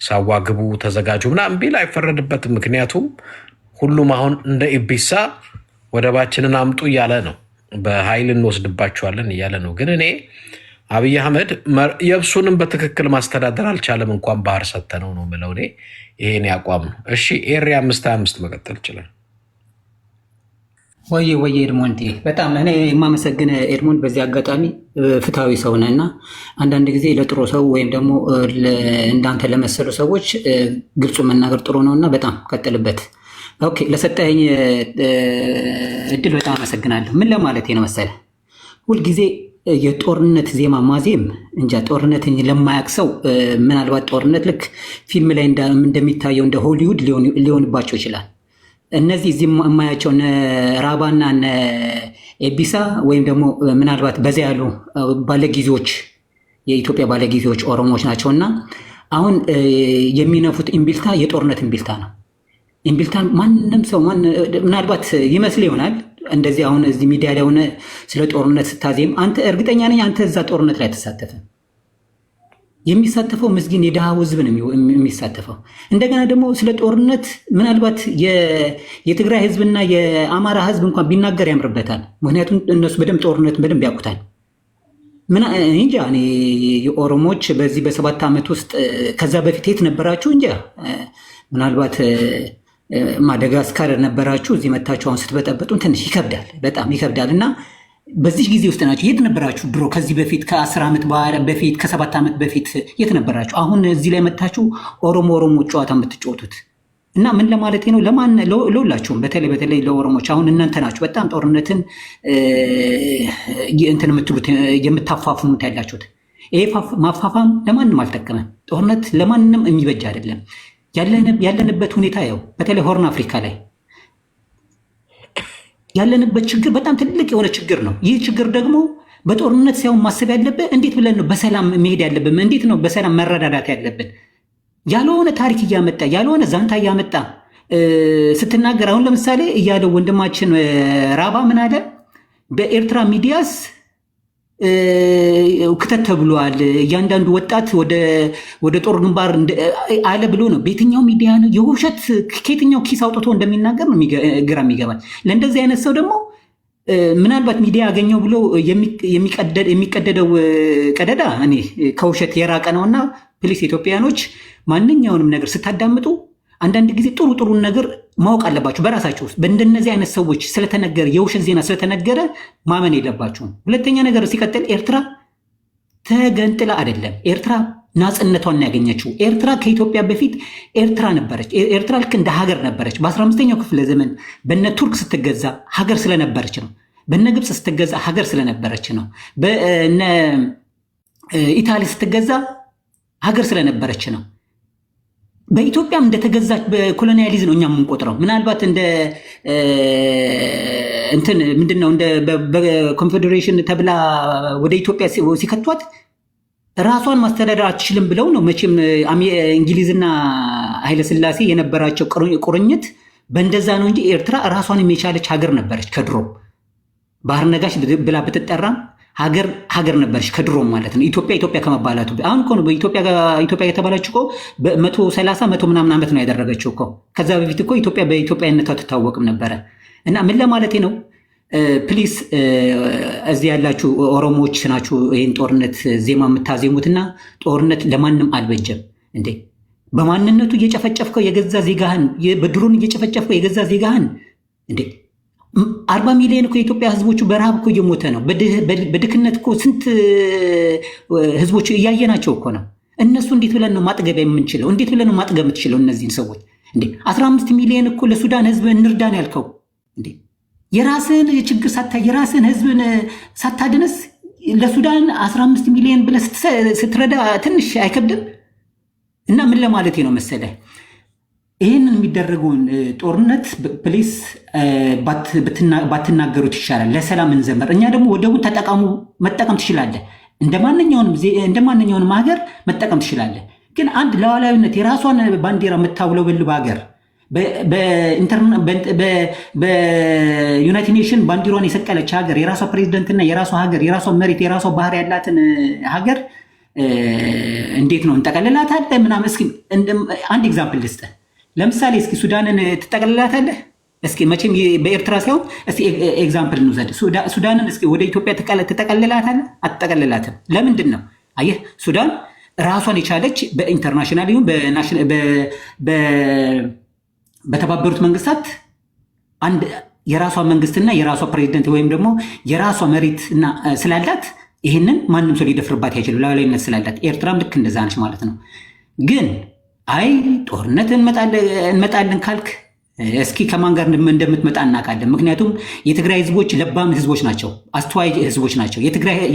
ሳዋ ግቡ ተዘጋጁ ምናምን ቢል አይፈረድበትም። ምክንያቱም ሁሉም አሁን እንደ ኢቢሳ ወደባችንን አምጡ እያለ ነው፣ በኃይል እንወስድባቸዋለን እያለ ነው። ግን እኔ አብይ አህመድ የብሱንም በትክክል ማስተዳደር አልቻለም፣ እንኳን ባህር ሰተነው ነው የምለው እኔ። ይሄን ያቋም ነው። እሺ ኤሪ 525 መቀጠል ይችላል። ወይ ኤድሞንድ በጣም እኔ የማመሰግን ኤድሞንድ፣ በዚህ አጋጣሚ ፍትሐዊ ሰው ነህ እና አንዳንድ ጊዜ ለጥሩ ሰው ወይም ደግሞ እንዳንተ ለመሰሉ ሰዎች ግልጹ መናገር ጥሩ ነው እና በጣም ቀጥልበት። ኦኬ፣ ለሰጠኝ እድል በጣም አመሰግናለሁ። ምን ለማለት ነው መሰለህ፣ ሁልጊዜ የጦርነት ዜማ ማዜም እንጃ፣ ጦርነትን ለማያውቅ ሰው ምናልባት ጦርነት ልክ ፊልም ላይ እንደሚታየው እንደ ሆሊውድ ሊሆንባቸው ይችላል። እነዚህ እዚህ የማያቸው እነ ራባና እነ ኤቢሳ ወይም ደግሞ ምናልባት በዚያ ያሉ ባለጊዜዎች የኢትዮጵያ ባለጊዜዎች ኦሮሞዎች ናቸው እና አሁን የሚነፉት እምቢልታ የጦርነት እምቢልታ ነው። እምቢልታ ማንም ሰው ምናልባት ይመስል ይሆናል እንደዚህ አሁን እዚህ ሚዲያ ላይ ሆነ ስለ ጦርነት ስታዜም፣ አንተ እርግጠኛ ነኝ አንተ እዛ ጦርነት ላይ ተሳተፈ የሚሳተፈው ምስኪን የድሃው ህዝብ ነው የሚሳተፈው። እንደገና ደግሞ ስለ ጦርነት ምናልባት የትግራይ ህዝብና የአማራ ህዝብ እንኳን ቢናገር ያምርበታል። ምክንያቱም እነሱ በደንብ ጦርነት በደንብ ያውቁታል። እንጃ እኔ የኦሮሞች በዚህ በ7 ዓመት ውስጥ ከዛ በፊት የት ነበራችሁ? እንጃ ምናልባት ማደጋስካር ነበራችሁ፣ እዚህ መታችሁ አሁን ስትበጠበጡን ትንሽ ይከብዳል፣ በጣም ይከብዳል እና በዚህ ጊዜ ውስጥ ናቸው። የት ነበራችሁ ድሮ? ከዚህ በፊት ከ10 ዓመት በፊት ከ7 ዓመት በፊት የት ነበራችሁ? አሁን እዚህ ላይ መታችሁ ኦሮሞ ጨዋታ የምትጫወቱት እና ምን ለማለት ነው? ለሁላችሁም በተለይ ለኦሮሞች አሁን እናንተ ናችሁ በጣም ጦርነትን እንትን የምትሉት የምታፋፍሙት ያላችሁት። ይሄ ማፋፋም ለማንም አልጠቀመም። ጦርነት ለማንም የሚበጅ አይደለም። ያለንበት ሁኔታ ያው በተለይ ሆርን አፍሪካ ላይ ያለንበት ችግር በጣም ትልቅ የሆነ ችግር ነው። ይህ ችግር ደግሞ በጦርነት ሳይሆን ማሰብ ያለብን እንዴት ብለን ነው በሰላም መሄድ ያለብን፣ እንዴት ነው በሰላም መረዳዳት ያለብን። ያልሆነ ታሪክ እያመጣ ያልሆነ ዛንታ እያመጣ ስትናገር አሁን ለምሳሌ እያለው ወንድማችን ራባ ምን አለ? በኤርትራ ሚዲያስ ክተት ተብሏል፣ እያንዳንዱ ወጣት ወደ ጦር ግንባር አለ ብሎ ነው። በየትኛው ሚዲያ ነው? የውሸት ከየትኛው ኪስ አውጥቶ እንደሚናገር ነው ግራ የሚገባል። ለእንደዚህ አይነት ሰው ደግሞ ምናልባት ሚዲያ ያገኘው ብሎ የሚቀደደው ቀደዳ እኔ ከውሸት የራቀ ነውና ፕሊስ ኢትዮጵያኖች ማንኛውንም ነገር ስታዳምጡ አንዳንድ ጊዜ ጥሩን ነገር ማወቅ አለባችሁ በራሳችሁ ውስጥ። በእንደነዚህ አይነት ሰዎች ስለተነገረ የውሸት ዜና ስለተነገረ ማመን የለባችሁም። ሁለተኛ ነገር ሲቀጥል ኤርትራ ተገንጥላ አይደለም፣ ኤርትራ ናጽነቷን ያገኘችው። ኤርትራ ከኢትዮጵያ በፊት ኤርትራ ነበረች። ኤርትራ ልክ እንደ ሀገር ነበረች። በ15ኛው ክፍለ ዘመን በነ ቱርክ ስትገዛ ሀገር ስለነበረች ነው። በነ ግብፅ ስትገዛ ሀገር ስለነበረች ነው። በነ ኢታሊ ስትገዛ ሀገር ስለነበረች ነው። በኢትዮጵያም እንደተገዛች በኮሎኒያሊዝም ነው እኛ የምንቆጥረው። ምናልባት እንደ እንትን ምንድነው እንደ በኮንፌዴሬሽን ተብላ ወደ ኢትዮጵያ ሲከቷት ራሷን ማስተዳደር አትችልም ብለው ነው መቼም እንግሊዝና ኃይለስላሴ የነበራቸው ቁርኝት በእንደዛ ነው እንጂ ኤርትራ ራሷን የቻለች ሀገር ነበረች። ከድሮ ባህር ነጋሽ ብላ ብትጠራም ሀገር ነበረች ከድሮ ማለት ነው። ኢትዮጵያ ከመባላቱ አሁን እኮ ነው ኢትዮጵያ የተባለችው እኮ በ130 ምናምን ዓመት ነው ያደረገችው እኮ። ከዛ በፊት እኮ ኢትዮጵያ በኢትዮጵያነቷ ትታወቅም ነበረ። እና ምን ለማለቴ ነው? ፕሊስ እዚህ ያላችሁ ኦሮሞዎች ናችሁ ይህን ጦርነት ዜማ የምታዜሙትና ጦርነት ለማንም አልበጀም እንዴ። በማንነቱ እየጨፈጨፍከው የገዛ ዜጋህን፣ በድሮን እየጨፈጨፍከው የገዛ ዜጋህን እንዴ 40 ሚሊዮን እኮ የኢትዮጵያ ህዝቦቹ በረሃብ እኮ እየሞተ ነው። በድክነት እኮ ስንት ህዝቦች እያየናቸው እኮ ነው። እነሱ እንዴት ብለን ነው ማጥገብ የምንችለው? እንዴት ብለን ነው ማጥገብ የምትችለው እነዚህን ሰዎች እንዴ? 15 ሚሊዮን እኮ ለሱዳን ህዝብ እንርዳን ያልከው እንዴ? የራስህን ችግር የራስህን ህዝብን ሳታድነስ ለሱዳን 15 ሚሊዮን ብለህ ስትረዳ ትንሽ አይከብድም? እና ምን ለማለት ነው መሰለህ ይህንን የሚደረገውን ጦርነት ፕሊስ ባትናገሩት ይሻላል። ለሰላም እንዘመር። እኛ ደግሞ ወደቡን መጠቀም ትችላለህ። እንደ ማንኛውንም ሀገር መጠቀም ትችላለህ። ግን አንድ ለዋላዊነት የራሷን ባንዲራ የምታውለበልብ ሀገር በዩናይትድ ኔሽን ባንዲሯን የሰቀለች ሀገር የራሷ ፕሬዚደንትና የራሷ ሀገር የራሷ መሬት የራሷ ባህር ያላትን ሀገር እንዴት ነው እንጠቀልላታለን ምናምን? እስኪ አንድ ኤግዛምፕል ልስጥህ። ለምሳሌ እስኪ ሱዳንን ትጠቀልላታለህ? እስኪ መቼም በኤርትራ ሳይሆን እስኪ ኤግዛምፕል እንውሰድ። ሱዳንን እስኪ ወደ ኢትዮጵያ ትጠቀልላታለህ? አትጠቀልላትም። ለምንድን ነው? አየህ ሱዳን ራሷን የቻለች በኢንተርናሽናል ይሁን በተባበሩት መንግስታት አንድ የራሷ መንግስትና የራሷ ፕሬዚደንት ወይም ደግሞ የራሷ መሬት እና ስላላት ይህንን ማንም ሰው ሊደፍርባት አይችልም። ሉዓላዊነት ስላላት ኤርትራም ልክ እንደዛ ነች ማለት ነው። ግን አይ ጦርነት እንመጣለን ካልክ እስኪ ከማን ጋር እንደምትመጣ እናውቃለን። ምክንያቱም የትግራይ ህዝቦች ለባም ህዝቦች ናቸው፣ አስተዋይ ህዝቦች ናቸው።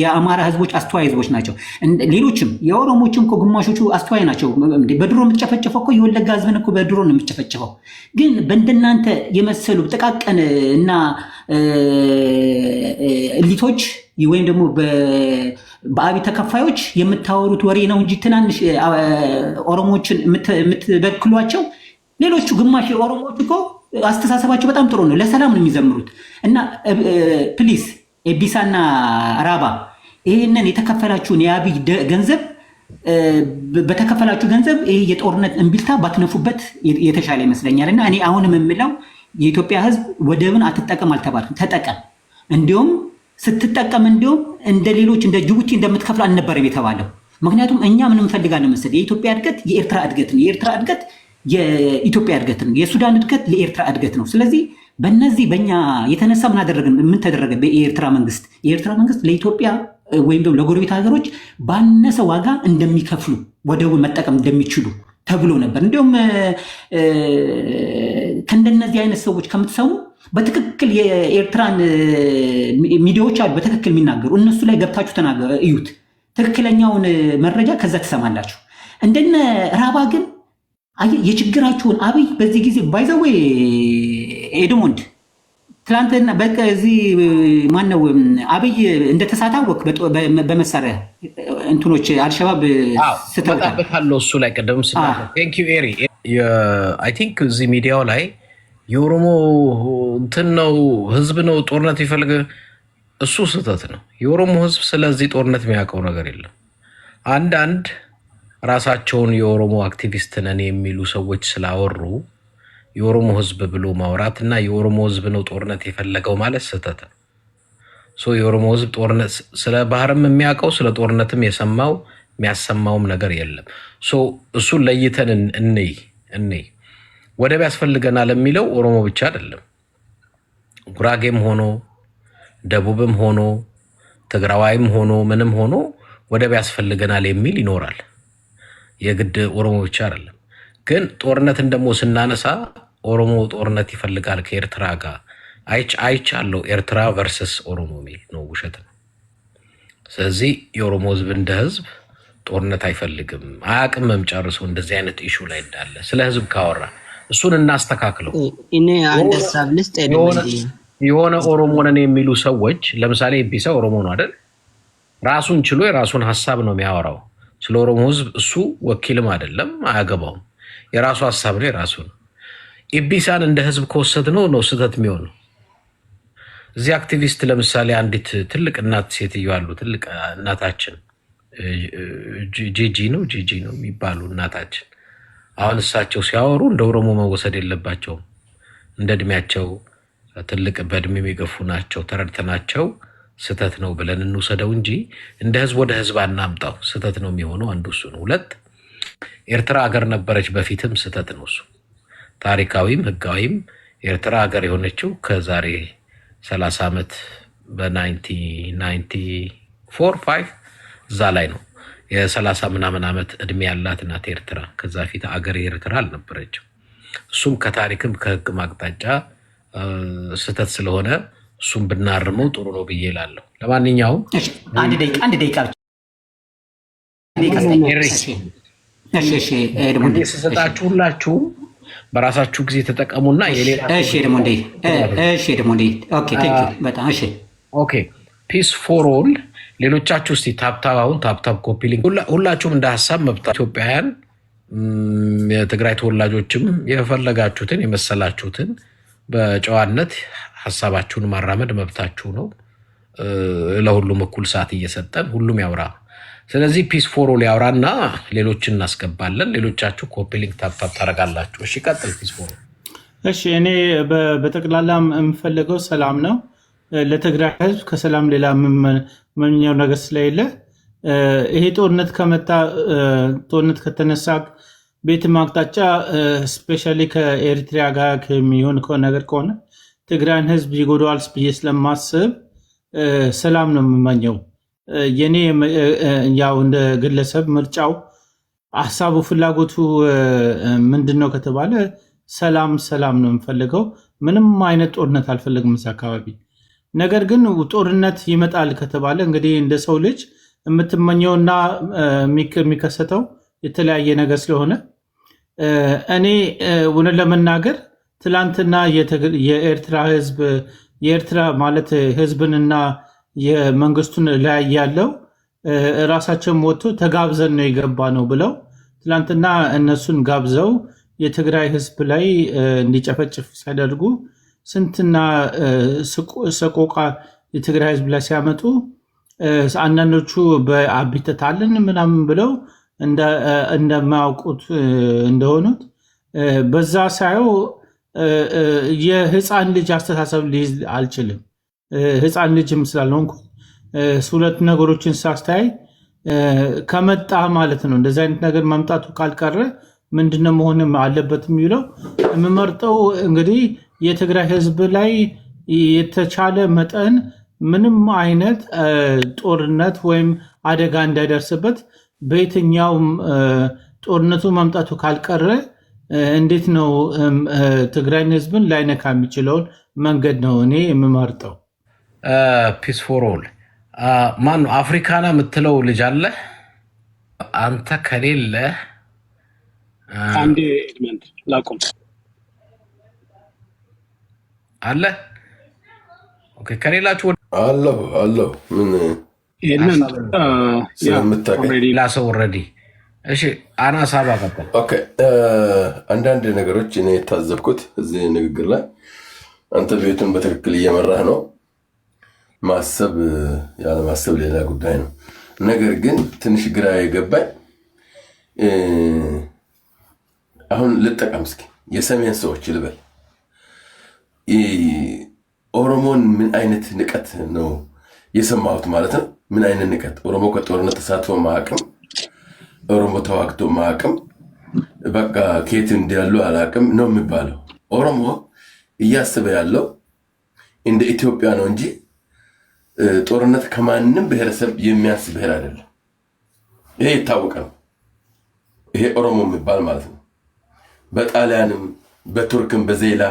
የአማራ ህዝቦች አስተዋይ ህዝቦች ናቸው። ሌሎችም የኦሮሞችም እኮ ግማሾቹ አስተዋይ ናቸው። በድሮ የምትጨፈጨፈው እኮ የወለጋ ህዝብን እኮ በድሮ ነው የምትጨፈጨፈው። ግን በእንደናንተ የመሰሉ ጥቃቀን እና እሊቶች ወይም ደግሞ በአብይ ተከፋዮች የምታወሩት ወሬ ነው እንጂ ትናንሽ ኦሮሞዎችን የምትበክሏቸው ሌሎቹ ግማሽ ኦሮሞዎች እኮ አስተሳሰባቸው በጣም ጥሩ ነው፣ ለሰላም ነው የሚዘምሩት። እና ፕሊስ ኤቢሳና ራባ ይህንን የተከፈላችሁን የአብይ ገንዘብ በተከፈላችሁ ገንዘብ ይህ የጦርነት እምቢልታ ባትነፉበት የተሻለ ይመስለኛል። እና እኔ አሁንም የምለው የኢትዮጵያ ህዝብ ወደብን አትጠቀም አልተባልኩም፣ ተጠቀም። እንዲሁም ስትጠቀም እንዲሁም እንደ ሌሎች እንደ ጅቡቲ እንደምትከፍል አልነበረም የተባለው። ምክንያቱም እኛ ምን እንፈልጋለን መሰለህ? የኢትዮጵያ እድገት የኤርትራ እድገት ነው፣ የኤርትራ እድገት የኢትዮጵያ እድገት ነው፣ የሱዳን እድገት ለኤርትራ እድገት ነው። ስለዚህ በእነዚህ በእኛ የተነሳ ምን ተደረገ? የኤርትራ መንግስት ለኢትዮጵያ ወይም ደግሞ ለጎረቤት ሀገሮች ባነሰ ዋጋ እንደሚከፍሉ ወደቡን መጠቀም እንደሚችሉ ተብሎ ነበር። እንዲሁም ከእንደነዚህ አይነት ሰዎች ከምትሰሙ በትክክል የኤርትራን ሚዲያዎች አሉ በትክክል የሚናገሩ፣ እነሱ ላይ ገብታችሁ እዩት። ትክክለኛውን መረጃ ከዛ ትሰማላችሁ። እንደነ ራባ ግን የችግራችሁን አብይ በዚህ ጊዜ ባይዘዌ ኤድሞንድ ትላንትና በቃ እዚህ ማነው አብይ እንደተሳታወቅ በመሳሪያ እንትኖች አልሸባብ ስተውታበታለው እሱ ላይ ቀደም ቴንክ ዩ ኤሪ አይ ቲንክ እዚህ ሚዲያው ላይ የኦሮሞ እንትን ነው ህዝብ ነው ጦርነት ይፈልግ፣ እሱ ስህተት ነው። የኦሮሞ ህዝብ ስለዚህ ጦርነት የሚያውቀው ነገር የለም። አንዳንድ ራሳቸውን የኦሮሞ አክቲቪስት ነን የሚሉ ሰዎች ስላወሩ የኦሮሞ ህዝብ ብሎ ማውራት እና የኦሮሞ ህዝብ ነው ጦርነት የፈለገው ማለት ስህተት ነው። የኦሮሞ ህዝብ ጦርነት ስለ ባህርም የሚያውቀው ስለ ጦርነትም የሰማው የሚያሰማውም ነገር የለም። እሱን ለይተን እንይ። ወደብ ያስፈልገናል የሚለው ኦሮሞ ብቻ አይደለም። ጉራጌም ሆኖ ደቡብም ሆኖ ትግራዋይም ሆኖ ምንም ሆኖ ወደብ ያስፈልገናል የሚል ይኖራል። የግድ ኦሮሞ ብቻ አይደለም። ግን ጦርነትን ደግሞ ስናነሳ ኦሮሞ ጦርነት ይፈልጋል ከኤርትራ ጋር አይቻለው። ኤርትራ ቨርሰስ ኦሮሞ የሚል ነው፣ ውሸት ነው። ስለዚህ የኦሮሞ ህዝብ እንደ ህዝብ ጦርነት አይፈልግም፣ አያውቅምም ጨርሶ እንደዚህ አይነት ኢሹ ላይ እንዳለ። ስለ ህዝብ ካወራ እሱን እናስተካክለው። የሆነ ኦሮሞ ነን የሚሉ ሰዎች ለምሳሌ ቢሳ ኦሮሞ ነው አይደል? ራሱን ችሎ የራሱን ሀሳብ ነው የሚያወራው። ስለ ኦሮሞ ህዝብ እሱ ወኪልም አይደለም፣ አያገባውም። የራሱ ሀሳብ ነው፣ የራሱ ነው። ኢቢሳን እንደ ህዝብ ከወሰድ ነው ስህተት የሚሆነው። እዚህ አክቲቪስት ለምሳሌ አንዲት ትልቅ እናት ሴትዮ አሉ። ትልቅ እናታችን ጂጂ ነው የሚባሉ እናታችን። አሁን እሳቸው ሲያወሩ እንደ ኦሮሞ መወሰድ የለባቸውም። እንደ እድሜያቸው ትልቅ በእድሜ የሚገፉ ናቸው። ተረድተናቸው ስህተት ነው ብለን እንውሰደው እንጂ እንደ ህዝብ ወደ ህዝብ አናምጣው። ስህተት ነው የሚሆነው። አንዱ እሱ ነው። ሁለት ኤርትራ ሀገር ነበረች በፊትም፣ ስህተት ነው እሱ። ታሪካዊም ህጋዊም ኤርትራ ሀገር የሆነችው ከዛሬ 30 ዓመት በ1994 እዛ ላይ ነው። የ30 ምናምን ዓመት እድሜ ያላት ናት ኤርትራ። ከዛ ፊት አገር ኤርትራ አልነበረችም። እሱም ከታሪክም ከህግም አቅጣጫ ስህተት ስለሆነ እሱም ብናርመው ጥሩ ነው ብዬ እላለሁ። ለማንኛውም አንድ ደቂቃ ስሰጣችሁ ሁላችሁም በራሳችሁ ጊዜ ተጠቀሙና ፒስ ፎር ኦል። ሌሎቻችሁ እስቲ ታብታባውን ታብታብ ኮፒ ሊንክ ሁላችሁም እንደ ሀሳብ መብታ ኢትዮጵያውያን፣ የትግራይ ተወላጆችም የፈለጋችሁትን የመሰላችሁትን በጨዋነት ሀሳባችሁን ማራመድ መብታችሁ ነው። ለሁሉም እኩል ሰዓት እየሰጠን ሁሉም ያውራ። ስለዚህ ፒስ ፎር ኦል ያውራና ሌሎችን እናስገባለን። ሌሎቻችሁ ኮፒ ሊንክ ታብታብ ታደርጋላችሁ። እሺ ቀጥል ፒስ ፎር ኦል። እሺ እኔ በጠቅላላ የምፈልገው ሰላም ነው። ለትግራይ ህዝብ ከሰላም ሌላ የምመኘው ነገር ስለሌለ ይሄ ጦርነት ከተነሳ ቤትም አቅጣጫ ስፔሻሊ ከኤሪትሪያ ጋር የሚሆን ነገር ከሆነ ትግራይን ህዝብ ይጎዳዋል ብዬ ስለማስብ ሰላም ነው የምመኘው። የኔ ያው እንደ ግለሰብ ምርጫው ሀሳቡ ፍላጎቱ ምንድነው ከተባለ ሰላም ነው የምፈልገው። ምንም አይነት ጦርነት አልፈልግም እዛ አካባቢ። ነገር ግን ጦርነት ይመጣል ከተባለ እንግዲህ እንደ ሰው ልጅ የምትመኘውና የሚከሰተው የተለያየ ነገር ስለሆነ እኔ እውነት ለመናገር ትላንትና የኤርትራ ህዝብ የኤርትራ ማለት ህዝብንና የመንግስቱን ላይ ያለው ራሳቸውን ወጥቶ ተጋብዘን ነው የገባ ነው ብለው ትላንትና እነሱን ጋብዘው የትግራይ ህዝብ ላይ እንዲጨፈጭፍ ሲያደርጉ ስንትና ሰቆቃ የትግራይ ህዝብ ላይ ሲያመጡ አንዳንዶቹ በአቢተታልን ምናምን ብለው እንደማያውቁት እንደሆኑት በዛ ሳየው የህፃን ልጅ አስተሳሰብ ሊይዝ አልችልም። ህፃን ልጅም ስላልሆንኩ ሁለት ነገሮችን ሳስተያይ ከመጣ ማለት ነው እንደዚህ አይነት ነገር መምጣቱ ካልቀረ ምንድነው መሆንም አለበት የሚለው የምመርጠው እንግዲህ የትግራይ ህዝብ ላይ የተቻለ መጠን ምንም አይነት ጦርነት ወይም አደጋ እንዳይደርስበት በየትኛውም ጦርነቱ መምጣቱ ካልቀረ እንዴት ነው ትግራይን ህዝብን ላይነካ የሚችለውን መንገድ ነው እኔ የምመርጠው። ፒስ ፎር ኦል ማን አፍሪካና የምትለው ልጅ አለ አንተ ከሌለ አንዴ ኤድመንድ ላቁም አለ ኦኬ ከሌላችሁ አለው ምን ኤድመንድ ላሰው ኦልሬዲ እሺ አናሳ ባቀጠል ኦኬ አንዳንድ ነገሮች እኔ የታዘብኩት እዚህ ንግግር ላይ አንተ ቤቱን በትክክል እየመራህ ነው። ማሰብ ያለ ማሰብ ሌላ ጉዳይ ነው። ነገር ግን ትንሽ ግራ የገባኝ አሁን ልጠቀም እስኪ የሰሜን ሰዎች ልበል ኦሮሞን ምን አይነት ንቀት ነው የሰማሁት ማለት ነው። ምን አይነት ንቀት! ኦሮሞ ከጦርነት ተሳትፎ ማዕቅም ኦሮሞ ተዋግቶ ማዕቅም በቃ ከየት እንዲያሉ አላቅም ነው የሚባለው። ኦሮሞ እያስበ ያለው እንደ ኢትዮጵያ ነው እንጂ ጦርነት ከማንም ብሔረሰብ የሚያንስ ብሔር አይደለም። ይሄ የታወቀ ነው። ይሄ ኦሮሞ የሚባል ማለት ነው። በጣሊያንም በቱርክም በዜላ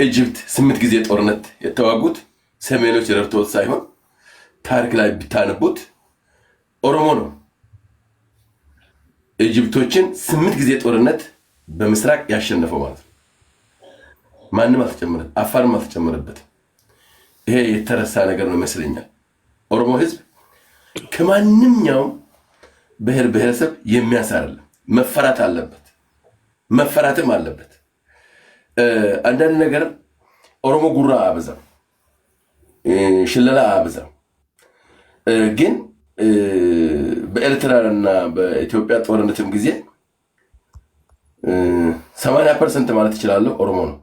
በኢጅፕት 8 ጊዜ ጦርነት የተዋጉት ሰሜኖች ረድተውት ሳይሆን ታሪክ ላይ ብታነቡት ኦሮሞ ነው። ኢጅፕቶችን 8 ጊዜ ጦርነት በምስራቅ ያሸነፈው ማለት ነው። ማንም አልተጨመረበት፣ አፋርም አልተጨመረበት። ይሄ የተረሳ ነገር ነው ይመስለኛል። ኦሮሞ ህዝብ ከማንኛውም ብሔረሰብ የሚያንስ አይደለም። መፈራት አለበት፣ መፈራትም አለበት። አንዳንድ ነገር ኦሮሞ ጉራ አበዛም፣ ሽለላ አበዛም። ግን በኤርትራና በኢትዮጵያ ጦርነትም ጊዜ 80% ማለት ይችላለሁ ኦሮሞ ነው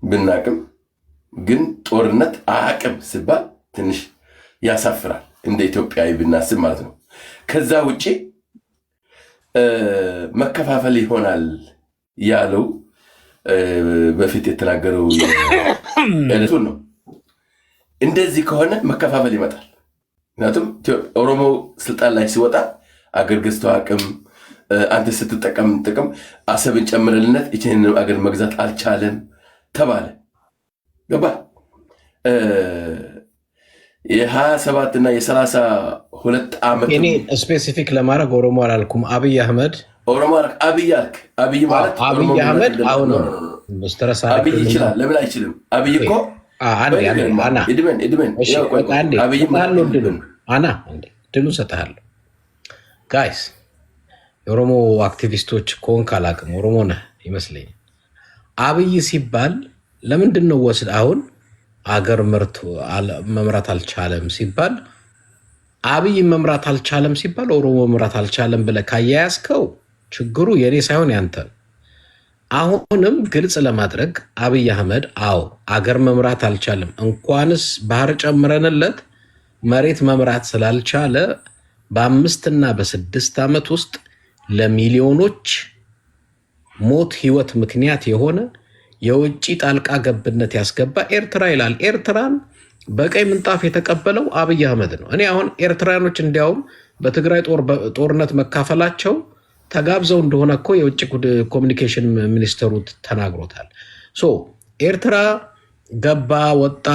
ብናቅም። ግን ጦርነት አቅም ሲባል ትንሽ ያሳፍራል እንደ ኢትዮጵያዊ ብናስብ ማለት ነው። ከዛ ውጪ መከፋፈል ይሆናል ያለው በፊት የተናገረው እለቱን ነው። እንደዚህ ከሆነ መከፋፈል ይመጣል። ምክንያቱም ኦሮሞ ስልጣን ላይ ሲወጣ አገር ገዝቶ አቅም አንተ ስትጠቀም ጥቅም አሰብን ጨምረልነት ይህንን አገር መግዛት አልቻለም ተባለ። ገባ የ27 እና የ32 ዓመት እኔ ስፔሲፊክ ለማድረግ ኦሮሞ አላልኩም። አብይ አህመድ ኦሮሞ አብይ አልክ። አብይ ማለት አብይ አህመድ አሁን አብይ ይችላል። ለምን አይችልም? አብይ እኮ ድሉን ሰጥሃለሁ። ጋይስ የኦሮሞ አክቲቪስቶች ከሆንክ አላውቅም፣ ኦሮሞ ነህ ይመስለኛል። አብይ ሲባል ለምንድን ነው ወስድ አሁን አገር መምራት አልቻለም ሲባል አብይ መምራት አልቻለም ሲባል ኦሮሞ መምራት አልቻለም ብለህ ካያያዝከው ችግሩ የኔ ሳይሆን ያንተ ነው። አሁንም ግልጽ ለማድረግ አብይ አህመድ አገር መምራት አልቻለም፣ እንኳንስ ባህር ጨምረንለት መሬት መምራት ስላልቻለ በ5 እና በ6 ዓመት ውስጥ ለሚሊዮኖች ሞት ህይወት ምክንያት የሆነ የውጭ ጣልቃ ገብነት ያስገባ ኤርትራ ይላል። ኤርትራን በቀይ ምንጣፍ የተቀበለው አብይ አህመድ ነው። እኔ አሁን ኤርትራኖች እንዲያውም በትግራይ ጦርነት መካፈላቸው ተጋብዘው እንደሆነ እኮ የውጭ ኮሚኒኬሽን ሚኒስትሩ ተናግሮታል። ኤርትራ ገባ ወጣ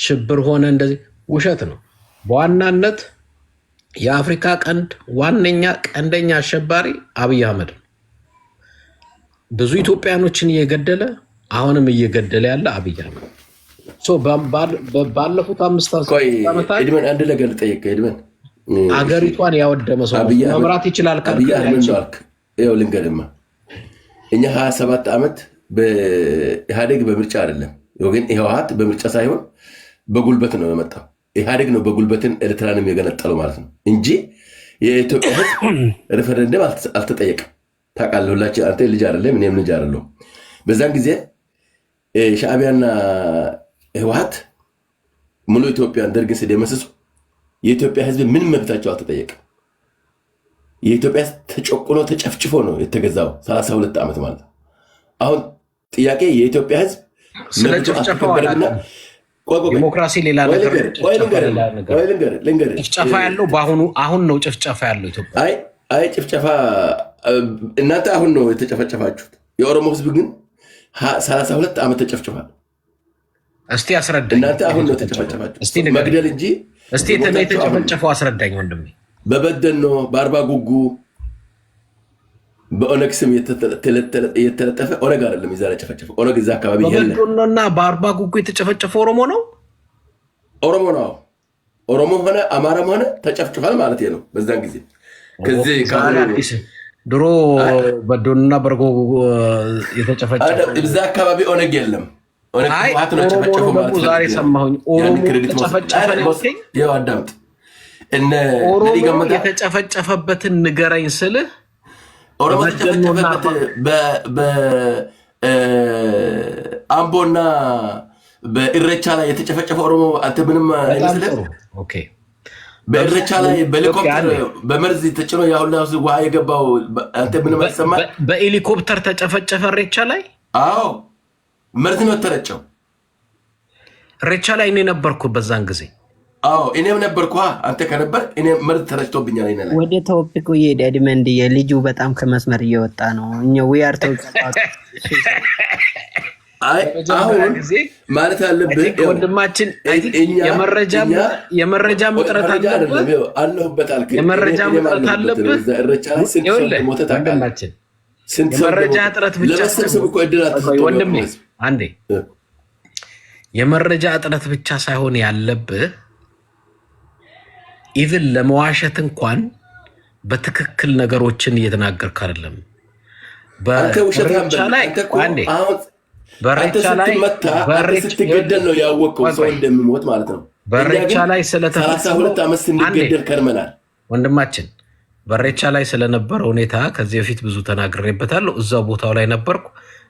ሽብር ሆነ እንደዚህ ውሸት ነው። በዋናነት የአፍሪካ ቀንድ ቀንደኛ አሸባሪ አብይ አህመድ ነው። ብዙ ኢትዮጵያኖችን እየገደለ አሁንም እየገደለ ያለ አብይ አህመድ። ባለፉት 5 ዓመታት ኤድመን አንድ ነገር ልጠይቅ። ኤድመን አገሪቷን ያወደመ ሰው መምራት ይችላል። ልንገርማ እኛ 27 ዓመት በኢህአዴግ በምርጫ አይደለም ግን ህወሓት በምርጫ ሳይሆን በጉልበት ነው የመጣው። ኢህአዴግ ነው በጉልበትን ኤርትራንም የገነጠለው ማለት ነው እንጂ የኢትዮጵያ ህዝብ ሪፈረንደም አልተጠየቀም። ታውቃለህ፣ ሁላችን አንተ ልጅ አይደለም እኔም ልጅ አይደለሁም። በዛን ጊዜ ሻዕቢያና ህወሓት ሙሉ ኢትዮጵያን ደርግን ሲደመስሱ የኢትዮጵያ ህዝብ ምን መብታቸው አልተጠየቀም። የኢትዮጵያ ተጨቁኖ ተጨፍጭፎ ነው የተገዛው 32 ዓመት ማለት ነው። አሁን ጥያቄ የኢትዮጵያ ህዝብ ስለጨፍጨፈዋልና ዲሞክራሲ ሌላ ነገር ጭፍጨፋ ያለው አሁን ነው። ጭፍጨፋ ያለው ኢትዮጵያ አይ ጭፍጨፋ እናንተ አሁን ነው የተጨፈጨፋችሁት። የኦሮሞ ህዝብ ግን 32 ዓመት ተጨፍጭፏል። እስቲ አስረዳኝ። እናንተ አሁን ነው ተጨፈጨፋችሁት መግደል እንጂ። እስቲ የተጨፈጨፈው አስረዳኝ ወንድሜ። በበደኖ በአርባ ጉጉ በኦነግ ስም የተለጠፈ ኦነግ አይደለም ይዛ ተጨፈጨፈ። ኦነግ እዛ አካባቢ የለም። በበደኖና በአርባ ጉጉ የተጨፈጨፈ ኦሮሞ ነው። ኦሮሞ ሆነ አማራም ሆነ ተጨፍጭፏል ማለት ነው በዛን ጊዜ። ከዚህ ድሮ በደኖና በርጎ የተጨፈጨፈ እዛ አካባቢ ኦነግ የለም። ኦነግ ነው ተጨፈጨፈ ማለት ነው። ዛሬ ሰማሁኝ ኦሮሞ ተጨፈጨፈ ነው። ያው አዳምጥ ኦሮሞ የተጨፈጨፈበትን ንገረኝ ስልህ ኦሮሞ ተጨፈጨፈበት በአምቦና በኢሬቻ ላይ የተጨፈጨፈ ኦሮሞ አንተ ምንም አይመስልህም? በኢሬቻ ላይ በሄሊኮፕተር በመርዝ ተጭኖ ያሁላ ውሃ የገባው አንተ ምንም አይሰማህ? በሄሊኮፕተር ተጨፈጨፈ ኢሬቻ ላይ። አዎ መርዝ ነው ተረጨው ኢሬቻ ላይ እኔ ነበርኩ በዛን ጊዜ። አዎ እኔም ነበርኩ። አንተ ከነበር እኔ መርዝ ተረጭቶብኛል። አይነላ ወደ ቶፒኩ እየሄደ ኤድመንድ የልጁ በጣም ከመስመር እየወጣ ነው። እኛ ዊአር አሁን ማለት አለብህ ወንድማችን፣ የመረጃ እጥረት አለብህ። አለሁበት አልክ። የመረጃ እጥረት አለብህ። ወንድማችን የመረጃ እጥረት ብቻ ወንድሜ አንዴ የመረጃ እጥረት ብቻ ሳይሆን ያለብህ ኢቭን ለመዋሸት እንኳን በትክክል ነገሮችን እየተናገርክ አይደለም። በሬቻ ላይ ስትገደል ነው ያወቀው ሰው እንደሚሞት ማለት ነው። በሬቻ ላይ 32 ዓመት ስንገደል ከርመናል ወንድማችን። በሬቻ ላይ ስለነበረ ሁኔታ ከዚህ በፊት ብዙ ተናግሬበታለሁ። እዛው ቦታው ላይ ነበርኩ።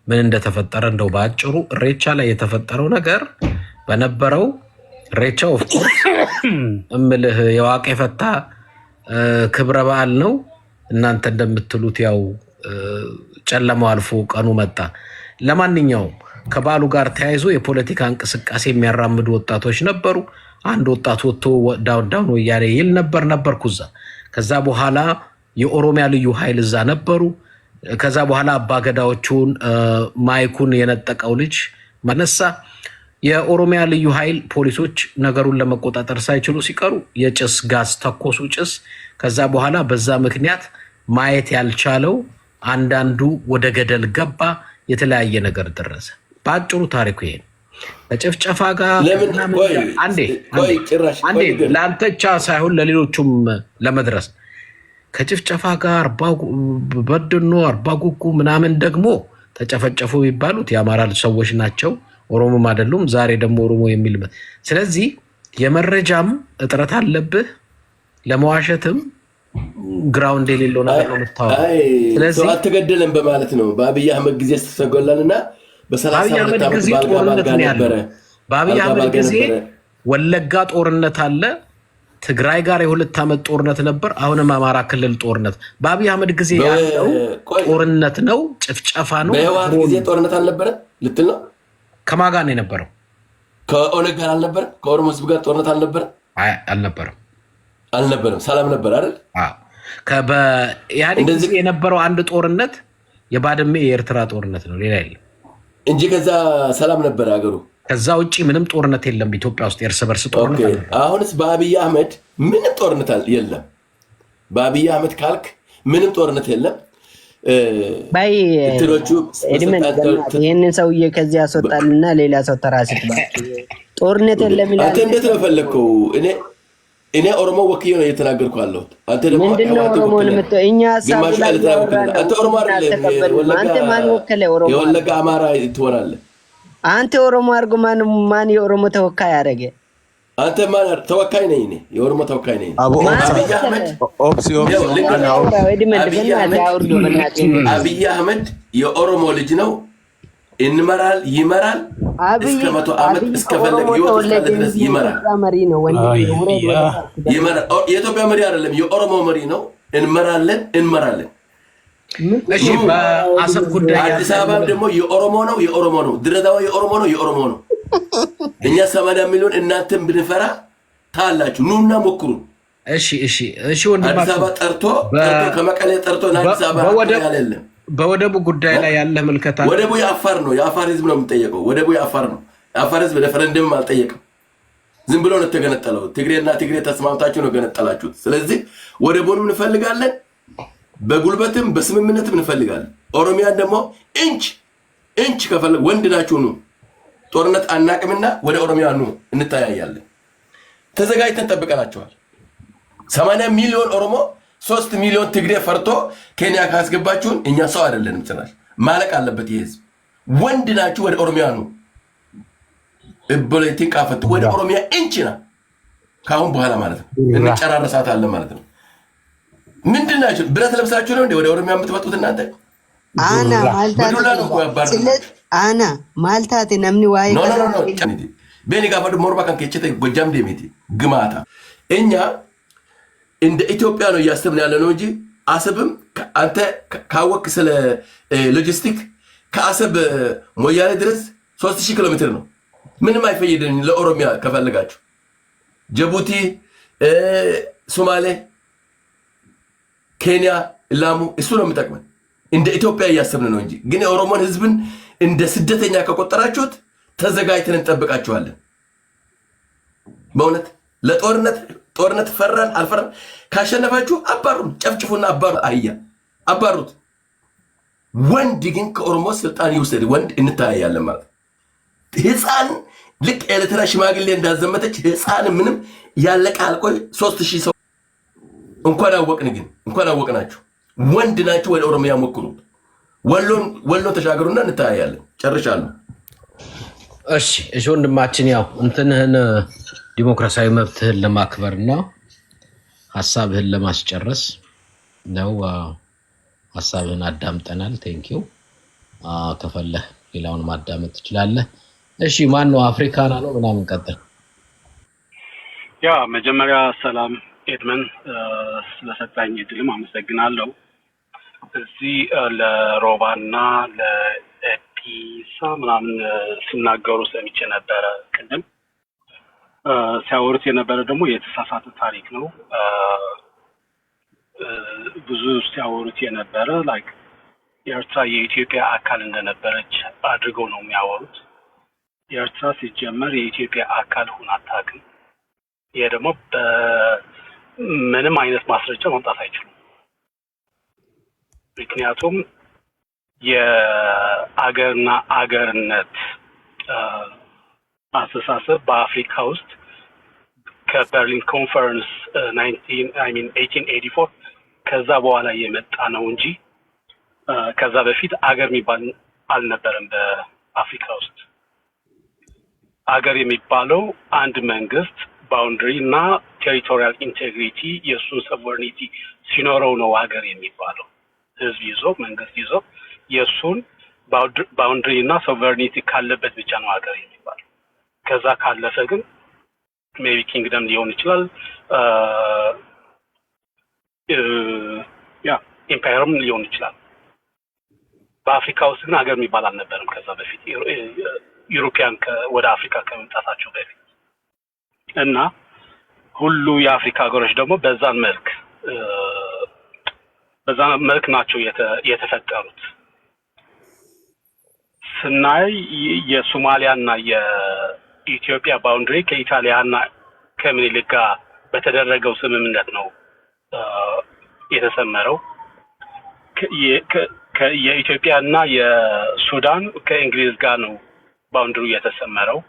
ምን እንደተፈጠረ እንደው በአጭሩ ሬቻ ላይ የተፈጠረው ነገር በነበረው ሬቻ ኦፍኮርስ እምልህ የዋቄ ፈታ ክብረ በዓል ነው። እናንተ እንደምትሉት ያው ጨለማው አልፎ ቀኑ መጣ። ለማንኛውም ከበዓሉ ጋር ተያይዞ የፖለቲካ እንቅስቃሴ የሚያራምዱ ወጣቶች ነበሩ። አንድ ወጣት ወጥቶ ዳውን ወያኔ ይል ነበርኩ እዛ። ከዛ በኋላ የኦሮሚያ ልዩ ኃይል እዛ ነበሩ። ከዛ በኋላ አባገዳዎቹን ማይኩን የነጠቀው ልጅ መነሳ። የኦሮሚያ ልዩ ኃይል ፖሊሶች ነገሩን ለመቆጣጠር ሳይችሉ ሲቀሩ የጭስ ጋዝ ተኮሱ፣ ጭስ። ከዛ በኋላ በዛ ምክንያት ማየት ያልቻለው አንዳንዱ ወደ ገደል ገባ። የተለያየ ነገር ደረሰ። በአጭሩ ታሪኩ ይሄ ነው። ከጭፍጨፋ ጋር አንዴ ለአንተ ብቻ ሳይሆን ለሌሎቹም ለመድረስ ከጭፍጨፋ ጋር በደኖ አርባ ጉጉ ምናምን ደግሞ ተጨፈጨፉ የሚባሉት የአማራ ሰዎች ናቸው፣ ኦሮሞም አይደሉም። ዛሬ ደግሞ ኦሮሞ የሚል ስለዚህ የመረጃም እጥረት አለብህ። ለመዋሸትም ግራውንድ የሌለው ነገር ነው የምታወራው። ስለዚህ አልተገደለም በማለት ነው። በአብይ አህመድ ጊዜ ተሰጎላልና በ32 ዓመት ጦርነት ነበረ። በአብይ አህመድ ጊዜ ወለጋ ጦርነት አለ። ትግራይ ጋር የ2 ዓመት ጦርነት ነበር። አሁንም አማራ ክልል ጦርነት በአብይ አህመድ ጊዜ ያለው ጦርነት ነው፣ ጭፍጨፋ ነው። በህወሓት ጊዜ ጦርነት አልነበረ ልትል ነው? ከማን ጋር ነው የነበረው? ከኦነግ ጋር አልነበረ? ከኦሮሞ ህዝብ ጋር ጦርነት አልነበረ? አልነበረም። ሰላም ነበር አይደል? በኢህአዴግ ጊዜ የነበረው አንድ ጦርነት የባድሜ የኤርትራ ጦርነት ነው፣ ሌላ የለም እንጂ ከዛ ሰላም ነበር አገሩ። ከዛ ውጪ ምንም ጦርነት የለም ኢትዮጵያ ውስጥ የእርስ በርስ ጦርነት አለ። አሁንስ በአብይ አህመድ ምንም ጦርነት የለም። በአብይ አህመድ ካልክ ምንም ጦርነት የለም። ባይ ይህንን ሰውዬ ከዚህ ያስወጣልና ሌላ ሰው ተራስት ጦርነት የለም ይላል። አንተ እንዴት ነው ፈለግከው? እኔ ኦሮሞ ወክዬ ነው እየተናገርኩ ያለሁት። አንተ ደግሞ ምንድነው ኦሮሞ ለምትለው እኛ አንተ ኦሮሞ አይደለም። አንተ ማን ወከለ ኦሮሞ? የወለጋ አማራ ትሆናለህ አንተ ኦሮሞ አድርጎ ማን የኦሮሞ ተወካይ አደረገ? አንተ ማን ተወካይ ነኝ? እኔ የኦሮሞ ተወካይ ነኝ። አብይ አህመድ የኦሮሞ ልጅ ነው። እንመራል፣ ይመራል። እስከ 100 ዓመት እስከፈለገ ይወጣ ድረስ ይመራል። የኢትዮጵያ መሪ አይደለም፣ የኦሮሞ መሪ ነው። እንመራለን። እሺ በአሰብ ጉዳይ አዲስ አበባ ደግሞ የኦሮሞ ነው። ድሬዳዋ የኦሮሞ ነው። እኛ 80 ሚሊዮን እናንተን ብንፈራ ታላችሁ ኑና ሞክሩ። እሺ ወንድማችን አዲስ አበባ ጠርቶ ከመቀሌ ጠርቶ አዲስ አበባ ያለለም በወደቡ ጉዳይ ላይ ያለ መልከታ ወደቡ የአፋር ነው። የአፋር ህዝብ ነው የሚጠየቀው። ወደቡ የአፋር ነው። የአፋር ህዝብ ሬፈረንደም አልጠየቅም። ዝም ብሎ ነው ተገነጠለው። ትግሬና ትግሬ ተስማምታችሁ ነው ገነጠላችሁት። ስለዚህ ወደቡን እንፈልጋለን፣ በጉልበትም በስምምነትም እንፈልጋለን። ኦሮሚያን ደግሞ እንች ከፈለግ ወንድ ናችሁ ነው ጦርነት አናቅምና ወደ ኦሮሚያ ነው እንታያያለን። ተዘጋጅተን ጠብቀናቸዋል። 80 ሚሊዮን ኦሮሞ 3 ሚሊዮን ትግሬ ፈርቶ ኬንያ ካስገባችሁን እኛ ሰው አይደለንም። ጭራሽ ማለቅ አለበት። ይህ ህዝብ ወንድ ናችሁ፣ ወደ ኦሮሚያ ነው እበለቲን ቃፈት ወደ ኦሮሚያ እንችና ካሁን በኋላ ማለት ነው እንጨራረሳታለን ማለት ነው። ምንድን ናችሁ? ብረት ለብሳችሁ ነው እንዴ ወደ ኦሮሚያ የምትመጡት እናንተ? አና ማልታት ነምኒ ዋይ ቤኒ ጋፈዱ ሞርባ ካን ከቸተ ጎጃም ደሜቲ ግማታ እኛ እንደ ኢትዮጵያ ነው እያሰብን ያለ ነው እንጂ አሰብም አንተ ካወቅ ስለ ሎጂስቲክ ከአሰብ ሞያሌ ድረስ 3000 ኪሎ ሜትር ነው። ምንም አይፈይድን ለኦሮሚያ ከፈለጋችሁ ጅቡቲ፣ ሶማሌ፣ ኬንያ፣ ላሙ እሱ ነው የሚጠቅመን። እንደ ኢትዮጵያ እያሰብን ነው እንጂ ግን የኦሮሞን ህዝብን እንደ ስደተኛ ከቆጠራችሁት ተዘጋጅተን እንጠብቃችኋለን። በእውነት ለጦርነት ፈራን አልፈራን ካሸነፋችሁ አባሩን፣ ጨፍጭፉና አባሩት። ወንድ ግን ከኦሮሞ ስልጣን ይውሰድ፣ ወንድ እንታያያለን ማለት ህፃን ልክ ኤርትራ ሽማግሌ እንዳዘመተች ህፃን ምንም ያለቀ አልቆይ 3000 ሰው እንኳን አወቅናችሁ። ወንድ ናችሁ፣ ወደ ኦሮሚያ ሞክሩ። ወሎ ተሻገሩና እንታያያለን። ጨርሻለሁ። እሺ ወንድማችን ያው እንትንህን ዲሞክራሲያዊ መብትህን ለማክበርና ሀሳብህን ለማስጨረስ ነው። ሀሳብህን አዳምጠናል። ቴንኪው። ከፈለህ ሌላውን ማዳመጥ ትችላለህ። እሺ ማን ነው? አፍሪካና ነው ምናምን ቀጥል። ያ መጀመሪያ ሰላም ኤድመን ስለሰጣኝ እድልም አመሰግናለሁ። እዚህ ለሮባና ለፒሳ ምናምን ሲናገሩ ሰምቼ ነበረ። ቅድም ሲያወሩት የነበረ ደግሞ የተሳሳተ ታሪክ ነው። ብዙ ሲያወሩት የነበረ ላይክ ኤርትራ የኢትዮጵያ አካል እንደነበረች አድርገው ነው የሚያወሩት። ኤርትራ ሲጀመር የኢትዮጵያ አካል ሆና አታውቅም። ይሄ ደግሞ በምንም አይነት ማስረጃ ማምጣት አይችሉም። ምክንያቱም የአገርና አገርነት አስተሳሰብ በአፍሪካ ውስጥ ከበርሊን ኮንፈረንስ 1884 ከዛ በኋላ የመጣ ነው እንጂ ከዛ በፊት አገር የሚባል አልነበረም። በአፍሪካ ውስጥ አገር የሚባለው አንድ መንግስት ባውንደሪ እና ቴሪቶሪያል ኢንቴግሪቲ የእሱን ሶቨርኒቲ ሲኖረው ነው ሀገር የሚባለው። ህዝብ ይዞ መንግስት ይዞ የእሱን ባውንደሪ እና ሶቨርኒቲ ካለበት ብቻ ነው ሀገር የሚባለው። ከዛ ካለፈ ግን ሜቢ ኪንግደም ሊሆን ይችላል ያ ኢምፓየርም ሊሆን ይችላል። በአፍሪካ ውስጥ ግን ሀገር የሚባል አልነበረም ከዛ በፊት ዩሮፒያን ወደ አፍሪካ ከመምጣታቸው በፊት እና ሁሉ የአፍሪካ ሀገሮች ደግሞ በዛን መልክ ናቸው የተፈጠሩት። ስናይ የሶማሊያና የኢትዮጵያ ባውንደሪ ከኢጣሊያና ከምኒልክ ጋር በተደረገው ስምምነት ነው የተሰመረው። የኢትዮጵያና የሱዳን ከእንግሊዝ ጋር ነው ባውንደሪው የተሰመረው።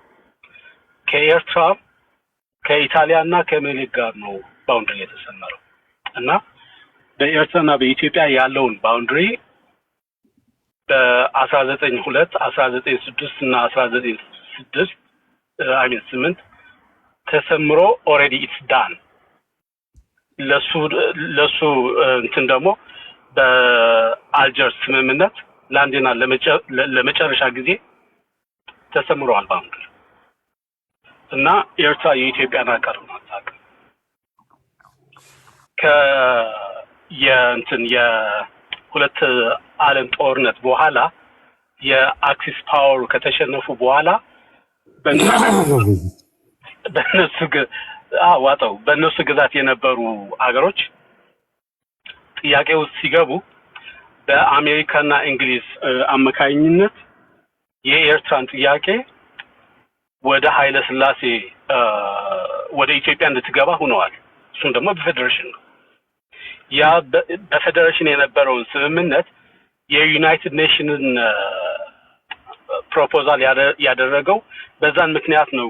ከኤርትራ ከኢጣሊያና ከምኒልክ ጋር ነው ባውንደሪ የተሰመረው እና በኤርትራና በኢትዮጵያ ያለውን ባውንደሪ በ1902 1906 እና 1908 ተሰምሮ ኦልሬዲ ኢትስ ዳን ለሱ እንትን ደግሞ በአልጀርስ ስምምነት ለአንዴና ለመጨረሻ ጊዜ ተሰምሯል ባውንደሪ እና ኤርትራ የኢትዮጵያን አካል ነው አታውቅም። የሁለት ዓለም ጦርነት በኋላ የአክሲስ ፓወር ከተሸነፉ በኋላ በእነሱ ግዛት የነበሩ አገሮች ጥያቄ ውስጥ ሲገቡ በአሜሪካና እንግሊዝ አማካኝነት የኤርትራን ጥያቄ ወደ ኃይለ ሥላሴ ወደ ኢትዮጵያ እንድትገባ ሆነዋል። እሱም ደግሞ በፌዴሬሽን ነው። ያ በፌዴሬሽን የነበረውን ስምምነት የዩናይትድ ኔሽንን ፕሮፖዛል ያደረገው በዛን ምክንያት ነው።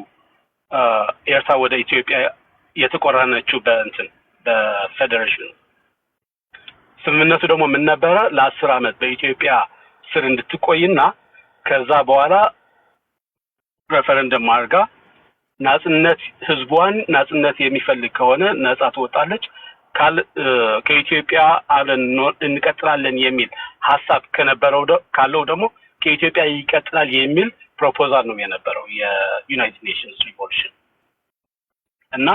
ኤርትራ ወደ ኢትዮጵያ የተቆራነችው በፌዴሬሽን ስምምነቱ ደግሞ ምን ነበረ? ለ10 ዓመት በኢትዮጵያ ስር እንድትቆይና ከዛ በኋላ ሬፈረንደም አድርጋ ህዝቧን ናጽነት የሚፈልግ ከሆነ ነጻ ትወጣለች፣ ከኢትዮጵያ አብረን እንቀጥላለን የሚል ሐሳብ ካለው ደግሞ ከኢትዮጵያ ይቀጥላል የሚል ፕሮፖዛል ነው የነበረው የዩናይትድ ኔሽንስ ሪዞሉሽን እና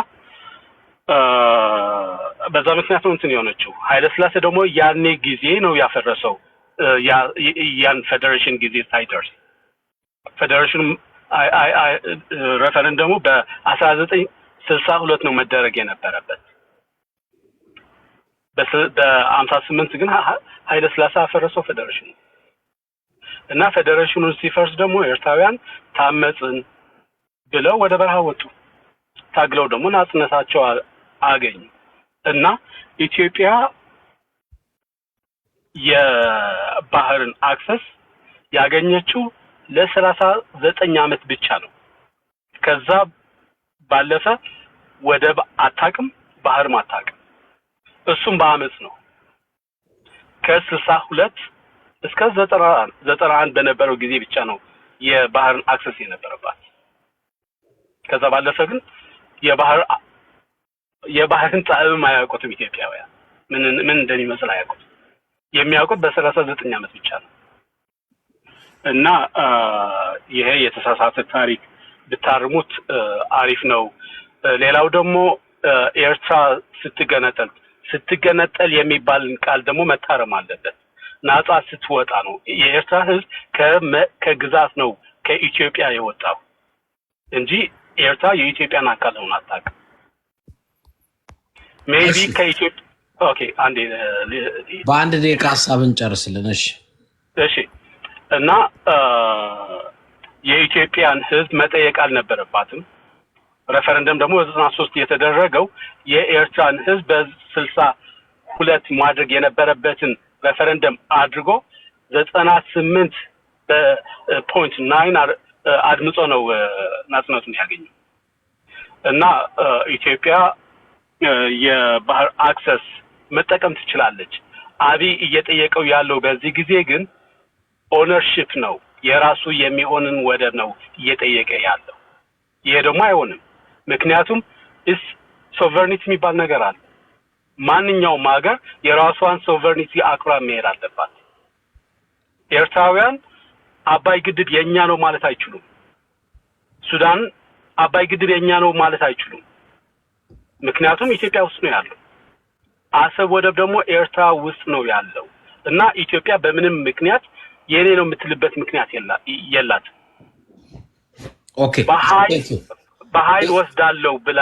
በዛ ምክንያት ነው እንትን የሆነችው። ኃይለ ሥላሴ ደግሞ ያኔ ጊዜ ነው ያፈረሰው ያን ፌዴሬሽን ጊዜ ሳይደርስ ፌዴሬሽኑ ሬፈረንደሙ በ1962 ነው መደረግ የነበረበት። በ58 ግን ኃይለ ሥላሴ አፈረሰው ፌዴሬሽኑ እና ፌዴሬሽኑ ሲፈርስ ደግሞ ኤርትራውያን ታመጽን ብለው ወደ በረሃ ወጡ። ታግለው ደግሞ ናጽነታቸው አገኙ እና ኢትዮጵያ የባህርን አክሰስ ያገኘችው ለ39 ዓመት ብቻ ነው። ከዛ ባለፈ ወደብ አታውቅም፣ ባህርም አታውቅም። እሱም በአመጽ ነው። ከ62 እስከ 91 በነበረው ጊዜ ብቻ ነው የባህርን አክሰስ የነበረባት። ከዛ ባለፈ ግን የባህርን ጣዕም አያውቁትም ኢትዮጵያውያን። ምን እንደሚመስል አያውቁትም። የሚያውቁት በ39 ዓመት ብቻ ነው እና ይሄ የተሳሳተ ታሪክ ብታርሙት አሪፍ ነው። ሌላው ደግሞ ኤርትራ ስትገነጠል የሚባልን ቃል ደግሞ መታረም አለበት። ናጻ ስትወጣ ነው የኤርትራ ሕዝብ ከግዛት ነው ከኢትዮጵያ የወጣው እንጂ ኤርትራ የኢትዮጵያን አካል ነው አታውቅም። ሜቢ ከኢትዮጵያ ኦኬ፣ አንዴ በአንድ ደቂቃ ሀሳብን ጨርስልን። እሺ። እና የኢትዮጵያን ሕዝብ መጠየቅ አልነበረባትም። ሬፈረንደም ደግሞ በ93 የተደረገው የኤርትራን ሕዝብ በ62 ማድረግ የነበረበትን ሬፈረንደም አድርጎ 98.9 አድምጾ ነው ናጽነቱን ያገኘው እና ኢትዮጵያ የባህር አክሰስ መጠቀም ትችላለች። አብይ እየጠየቀው ያለው በዚህ ጊዜ ግን ኦነርሺፕ ነው፣ የራሱ የሚሆንን ወደብ ነው እየጠየቀ ያለው። ይሄ ደግሞ አይሆንም። ምክንያቱም ሶቨርኒቲ የሚባል ነገር አለ። ማንኛውም ሀገር የራሷን ሶቨርኒቲ አክብራ መሄድ አለባት። ኤርትራውያን አባይ ግድብ የኛ ነው ማለት አይችሉም። ሱዳን አባይ ግድብ የኛ ነው ማለት አይችሉም። ምክንያቱም ኢትዮጵያ ውስጥ ነው ያለው። አሰብ ወደብ ደግሞ ኤርትራ ውስጥ ነው ያለው እና ኢትዮጵያ በምንም ምክንያት የኔ ነው የምትልበት ምክንያት የላት። ኦኬ በኃይል ወስዳለው ብላ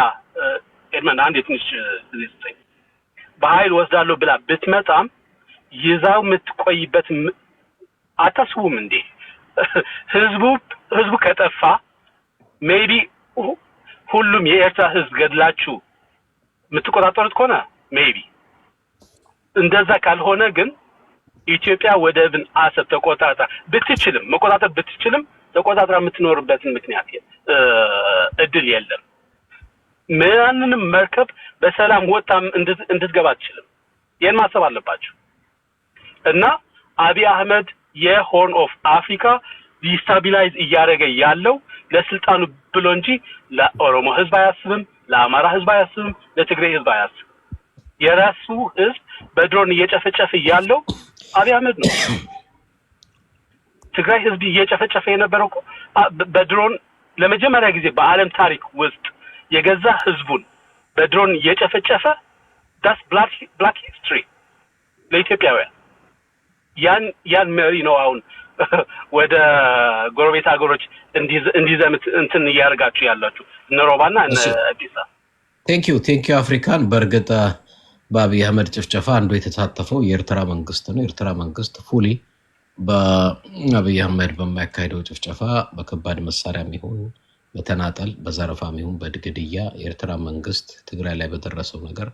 ኤድመን አንድ ትንሽ ልስጥኝ። በኃይል ወስዳለው ብላ ብትመጣም ይዛው የምትቆይበት አታስቡም እንዴ? ህዝቡ ከጠፋ ሜቢ ሁሉም የኤርትራ ህዝብ ገድላችሁ የምትቆጣጠሩት ከሆነ ሜቢ እንደዛ ካልሆነ ግን ኢትዮጵያ ወደብን አሰብ ተቆጣጣ መቆጣጠር ብትችልም ተቆጣጥራ የምትኖርበትን ምክንያት እድል የለም። ማንንም መርከብ በሰላም ወጣ እንድትገባ አትችልም። ይሄን ማሰብ አለባችሁ። እና አብይ አህመድ የሆርን ኦፍ አፍሪካ ዲስታቢላይዝ እያደረገ ያለው ለስልጣኑ ብሎ እንጂ ለኦሮሞ ህዝብ አያስብም፣ ለአማራ ህዝብ አያስብም፣ ለትግራይ ህዝብ አያስብም። የራሱ ህዝብ በድሮን እየጨፈጨፈ ያለው አብይ አህመድ ነው። ትግራይ ህዝብ እየጨፈጨፈ የነበረው በድሮን ለመጀመሪያ ጊዜ በዓለም ታሪክ ውስጥ የገዛ ህዝቡን በድሮን እየጨፈጨፈ ዳስ ብላክ ሂስትሪ ለኢትዮጵያውያን። ያን መሪ ነው አሁን ወደ ጎረቤት ሀገሮች እንዲዘምት እንትን እያደረጋችሁ ያላችሁ እነ ሮባና እነ አዲሳ። ቴንክ ዩ አፍሪካን። በእርግጥ በአብይ አህመድ ጭፍጨፋ አንዱ የተሳተፈው የኤርትራ መንግስት ነው። የኤርትራ መንግስት ፉሊ በአብይ አህመድ በማያካሄደው ጭፍጨፋ በከባድ መሳሪያም ይሁን በተናጠል በዘረፋም ይሁን በግድያ የኤርትራ መንግስት ትግራይ ላይ በደረሰው ነገር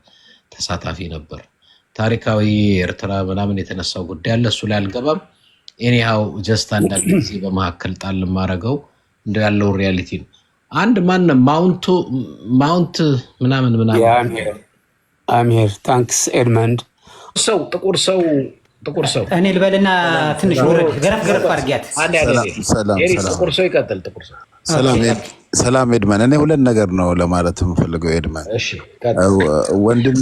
ተሳታፊ ነበር። ታሪካዊ ኤርትራ ምናምን የተነሳው ጉዳይ አለ፣ እሱ ላይ አልገባም። ኤኒሃው ጀስት አንዳንድ ጊዜ በመካከል ጣል ማረገው እንደ ያለው ሪያሊቲ ነው። አንድ ማንም ማውንት ምናምን አምሄር ታንክስ ኤድመንድ ጥቁር ሰው እኔ ልበልና ትንሽ ወረድ ገረፍ አድርጊያት። ጥቁር ሰው ይቀጥል። ጥቁር ሰው ሰላም ኤድመን፣ እኔ ሁለት ነገር ነው ለማለት የምፈልገው ኤድመን። ወንድሜ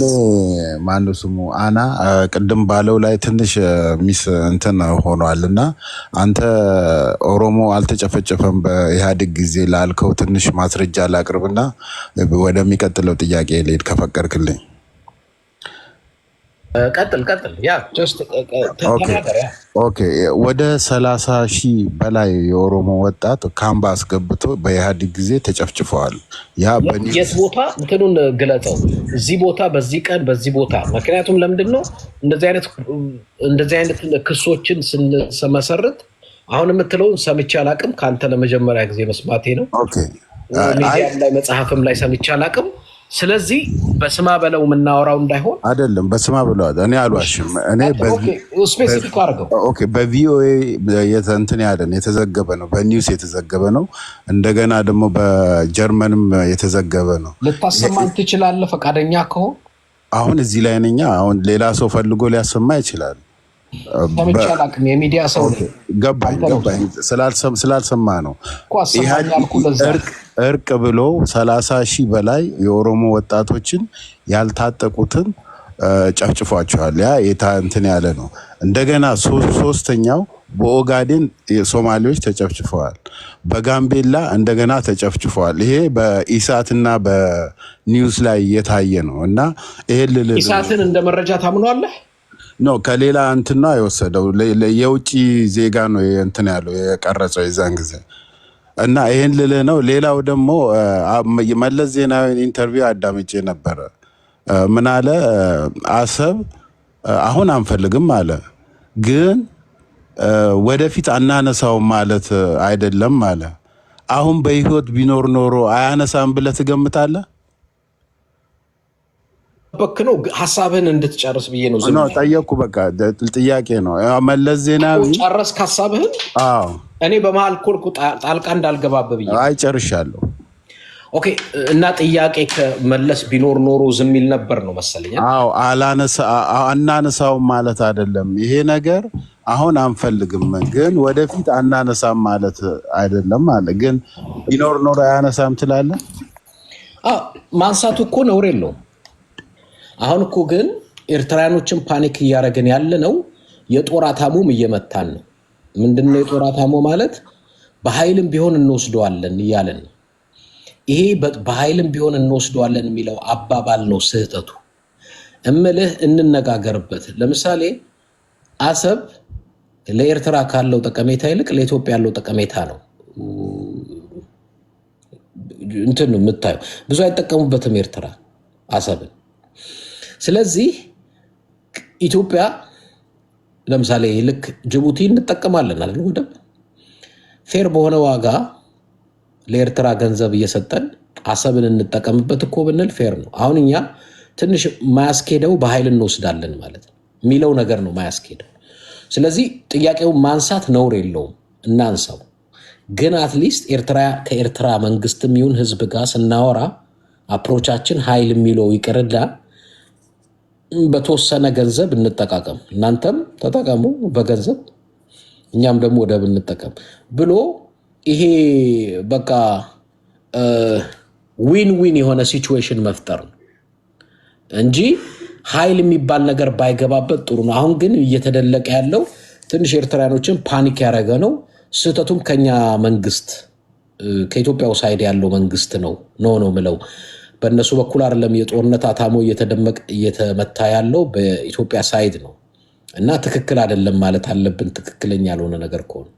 ማነው ስሙ አና ቅድም ባለው ላይ ትንሽ ሚስ እንትን ሆኗል እና አንተ ኦሮሞ አልተጨፈጨፈም በኢህአዴግ ጊዜ ላልከው ትንሽ ማስረጃ ላቅርብና ወደሚቀጥለው ጥያቄ ልሄድ ከፈቀድክልኝ። ቀጥል። ኦኬ ወደ 30,000 በላይ የኦሮሞ ወጣት ካምባ አስገብቶ በኢህአዴግ ጊዜ ተጨፍጭፈዋል። የት ቦታ እንትኑን ግለጠው። እዚህ ቦታ በዚህ ቀን በዚህ ቦታ። ምክንያቱም ለምንድን ነው እንደዚህ አይነት ክሶችን ስንመሰርት አሁን የምትለውን ሰምቼ አላቅም። ከአንተ ለመጀመሪያ ጊዜ መስማቴ ነው። ሚዲያም ላይ መጽሐፍም ላይ ሰምቼ አላቅም። ስለዚህ በስማ በለው የምናወራው እንዳይሆን አይደለም። በስማ ብለው እኔ አልዋሽም። እኔ ስፔሲፊክ አድርገው በቪኦኤ እንትን ያለን የተዘገበ ነው፣ በኒውስ የተዘገበ ነው። እንደገና ደግሞ በጀርመንም የተዘገበ ነው። ልታሰማን ትችላለህ ፈቃደኛ ከሆን? አሁን እዚህ ላይ ነኝ። አሁን ሌላ ሰው ፈልጎ ሊያሰማ ይችላል። የሚዲያ ሰው ገባኝ ስላልሰማ ነው። እርቅ ብሎ 30,000 በላይ የኦሮሞ ወጣቶችን ያልታጠቁትን ጨፍጭፏቸዋል። ያ እንትን ያለ ነው። እንደገና ሶስተኛው በኦጋዴን ሶማሌዎች ተጨፍጭፈዋል። በጋምቤላ እንደገና ተጨፍጭፈዋል። ይሄ በኢሳትና በኒውስ ላይ የታየ ነው እና ይሄ ኢሳትን እንደ መረጃ ታምኗለህ? ነው ከሌላ እንትና የወሰደው የውጭ ዜጋ ነው እንትን ያለው የቀረጸው የዛን ጊዜ እና ይሄን ልልህ ነው። ሌላው ደግሞ መለስ ዜናዊን ኢንተርቪው አዳምጬ ነበረ። ምን አለ? አሰብ አሁን አንፈልግም አለ፣ ግን ወደፊት አናነሳውም ማለት አይደለም አለ። አሁን በህይወት ቢኖር ኖሮ አያነሳም ብለህ ትገምታለህ? በክኖ ሐሳብህን እንድትጨርስ ብዬ ነው ጠየቅኩ። በቃ ጥያቄ ነው። መለስ ዜናዊ ጨረስክ ሐሳብህን? አዎ። እኔ በመሀል ኮልኩ ጣልቃ እንዳልገባብህ ብዬ። አይ ጨርሻለሁ። ኦኬ። እና ጥያቄ ከመለስ ቢኖር ኖሮ ዝም ይል ነበር ነው መሰለኝ። አዎ። አናነሳውም ማለት አይደለም። ይሄ ነገር አሁን አንፈልግም ግን ወደፊት አናነሳም ማለት አይደለም አለ። ግን ቢኖር ኖሮ አያነሳም ትላለህ? ማንሳቱ እኮ ነውር የለውም። አሁን እኮ ግን ኤርትራኖችን ፓኒክ እያደረግን ያለ ነው። የጦር አታሙም እየመታን ነው። ምንድነው የጦር አታሙ ማለት? በኃይልም ቢሆን እንወስደዋለን እያለን ነው። ይሄ በኃይልም ቢሆን እንወስደዋለን የሚለው አባባል ነው ስህተቱ። እምልህ እንነጋገርበት። ለምሳሌ አሰብ ለኤርትራ ካለው ጠቀሜታ ይልቅ ለኢትዮጵያ ያለው ጠቀሜታ ነው እንትን ነው የምታየው። ብዙ አይጠቀሙበትም ኤርትራ አሰብን። ስለዚህ ኢትዮጵያ ለምሳሌ ልክ ጅቡቲ እንጠቀማለን አይደል? ወደብ ፌር በሆነ ዋጋ ለኤርትራ ገንዘብ እየሰጠን አሰብን እንጠቀምበት እኮ ብንል ፌር ነው። አሁን እኛ ትንሽ ማያስኬደው በኃይል እንወስዳለን ማለት ነው የሚለው ነገር ነው ማያስኬደው። ስለዚህ ጥያቄውን ማንሳት ነውር የለውም፣ እናንሳው። ግን አትሊስት ኤርትራ ከኤርትራ መንግስትም ይሁን ህዝብ ጋር ስናወራ አፕሮቻችን ኃይል የሚለው ይቅርዳ በተወሰነ ገንዘብ እንጠቃቀም፣ እናንተም ተጠቀሙ በገንዘብ እኛም ደግሞ ወደብ እንጠቀም ብሎ ይሄ በቃ ዊን ዊን የሆነ ሲቹዌሽን መፍጠር ነው እንጂ ኃይል የሚባል ነገር ባይገባበት ጥሩ ነው። አሁን ግን እየተደለቀ ያለው ትንሽ ኤርትራኖችን ፓኒክ ያደረገ ነው። ስህተቱም ከኛ መንግስት ከኢትዮጵያው ሳይድ ያለው መንግስት ነው ነው ምለው። በእነሱ በኩል አይደለም የጦርነት አታሞ እየተመታ ያለው በኢትዮጵያ ሳይድ ነው እና ትክክል አይደለም ማለት አለብን። ትክክለኛ ያልሆነ ነገር ከሆነ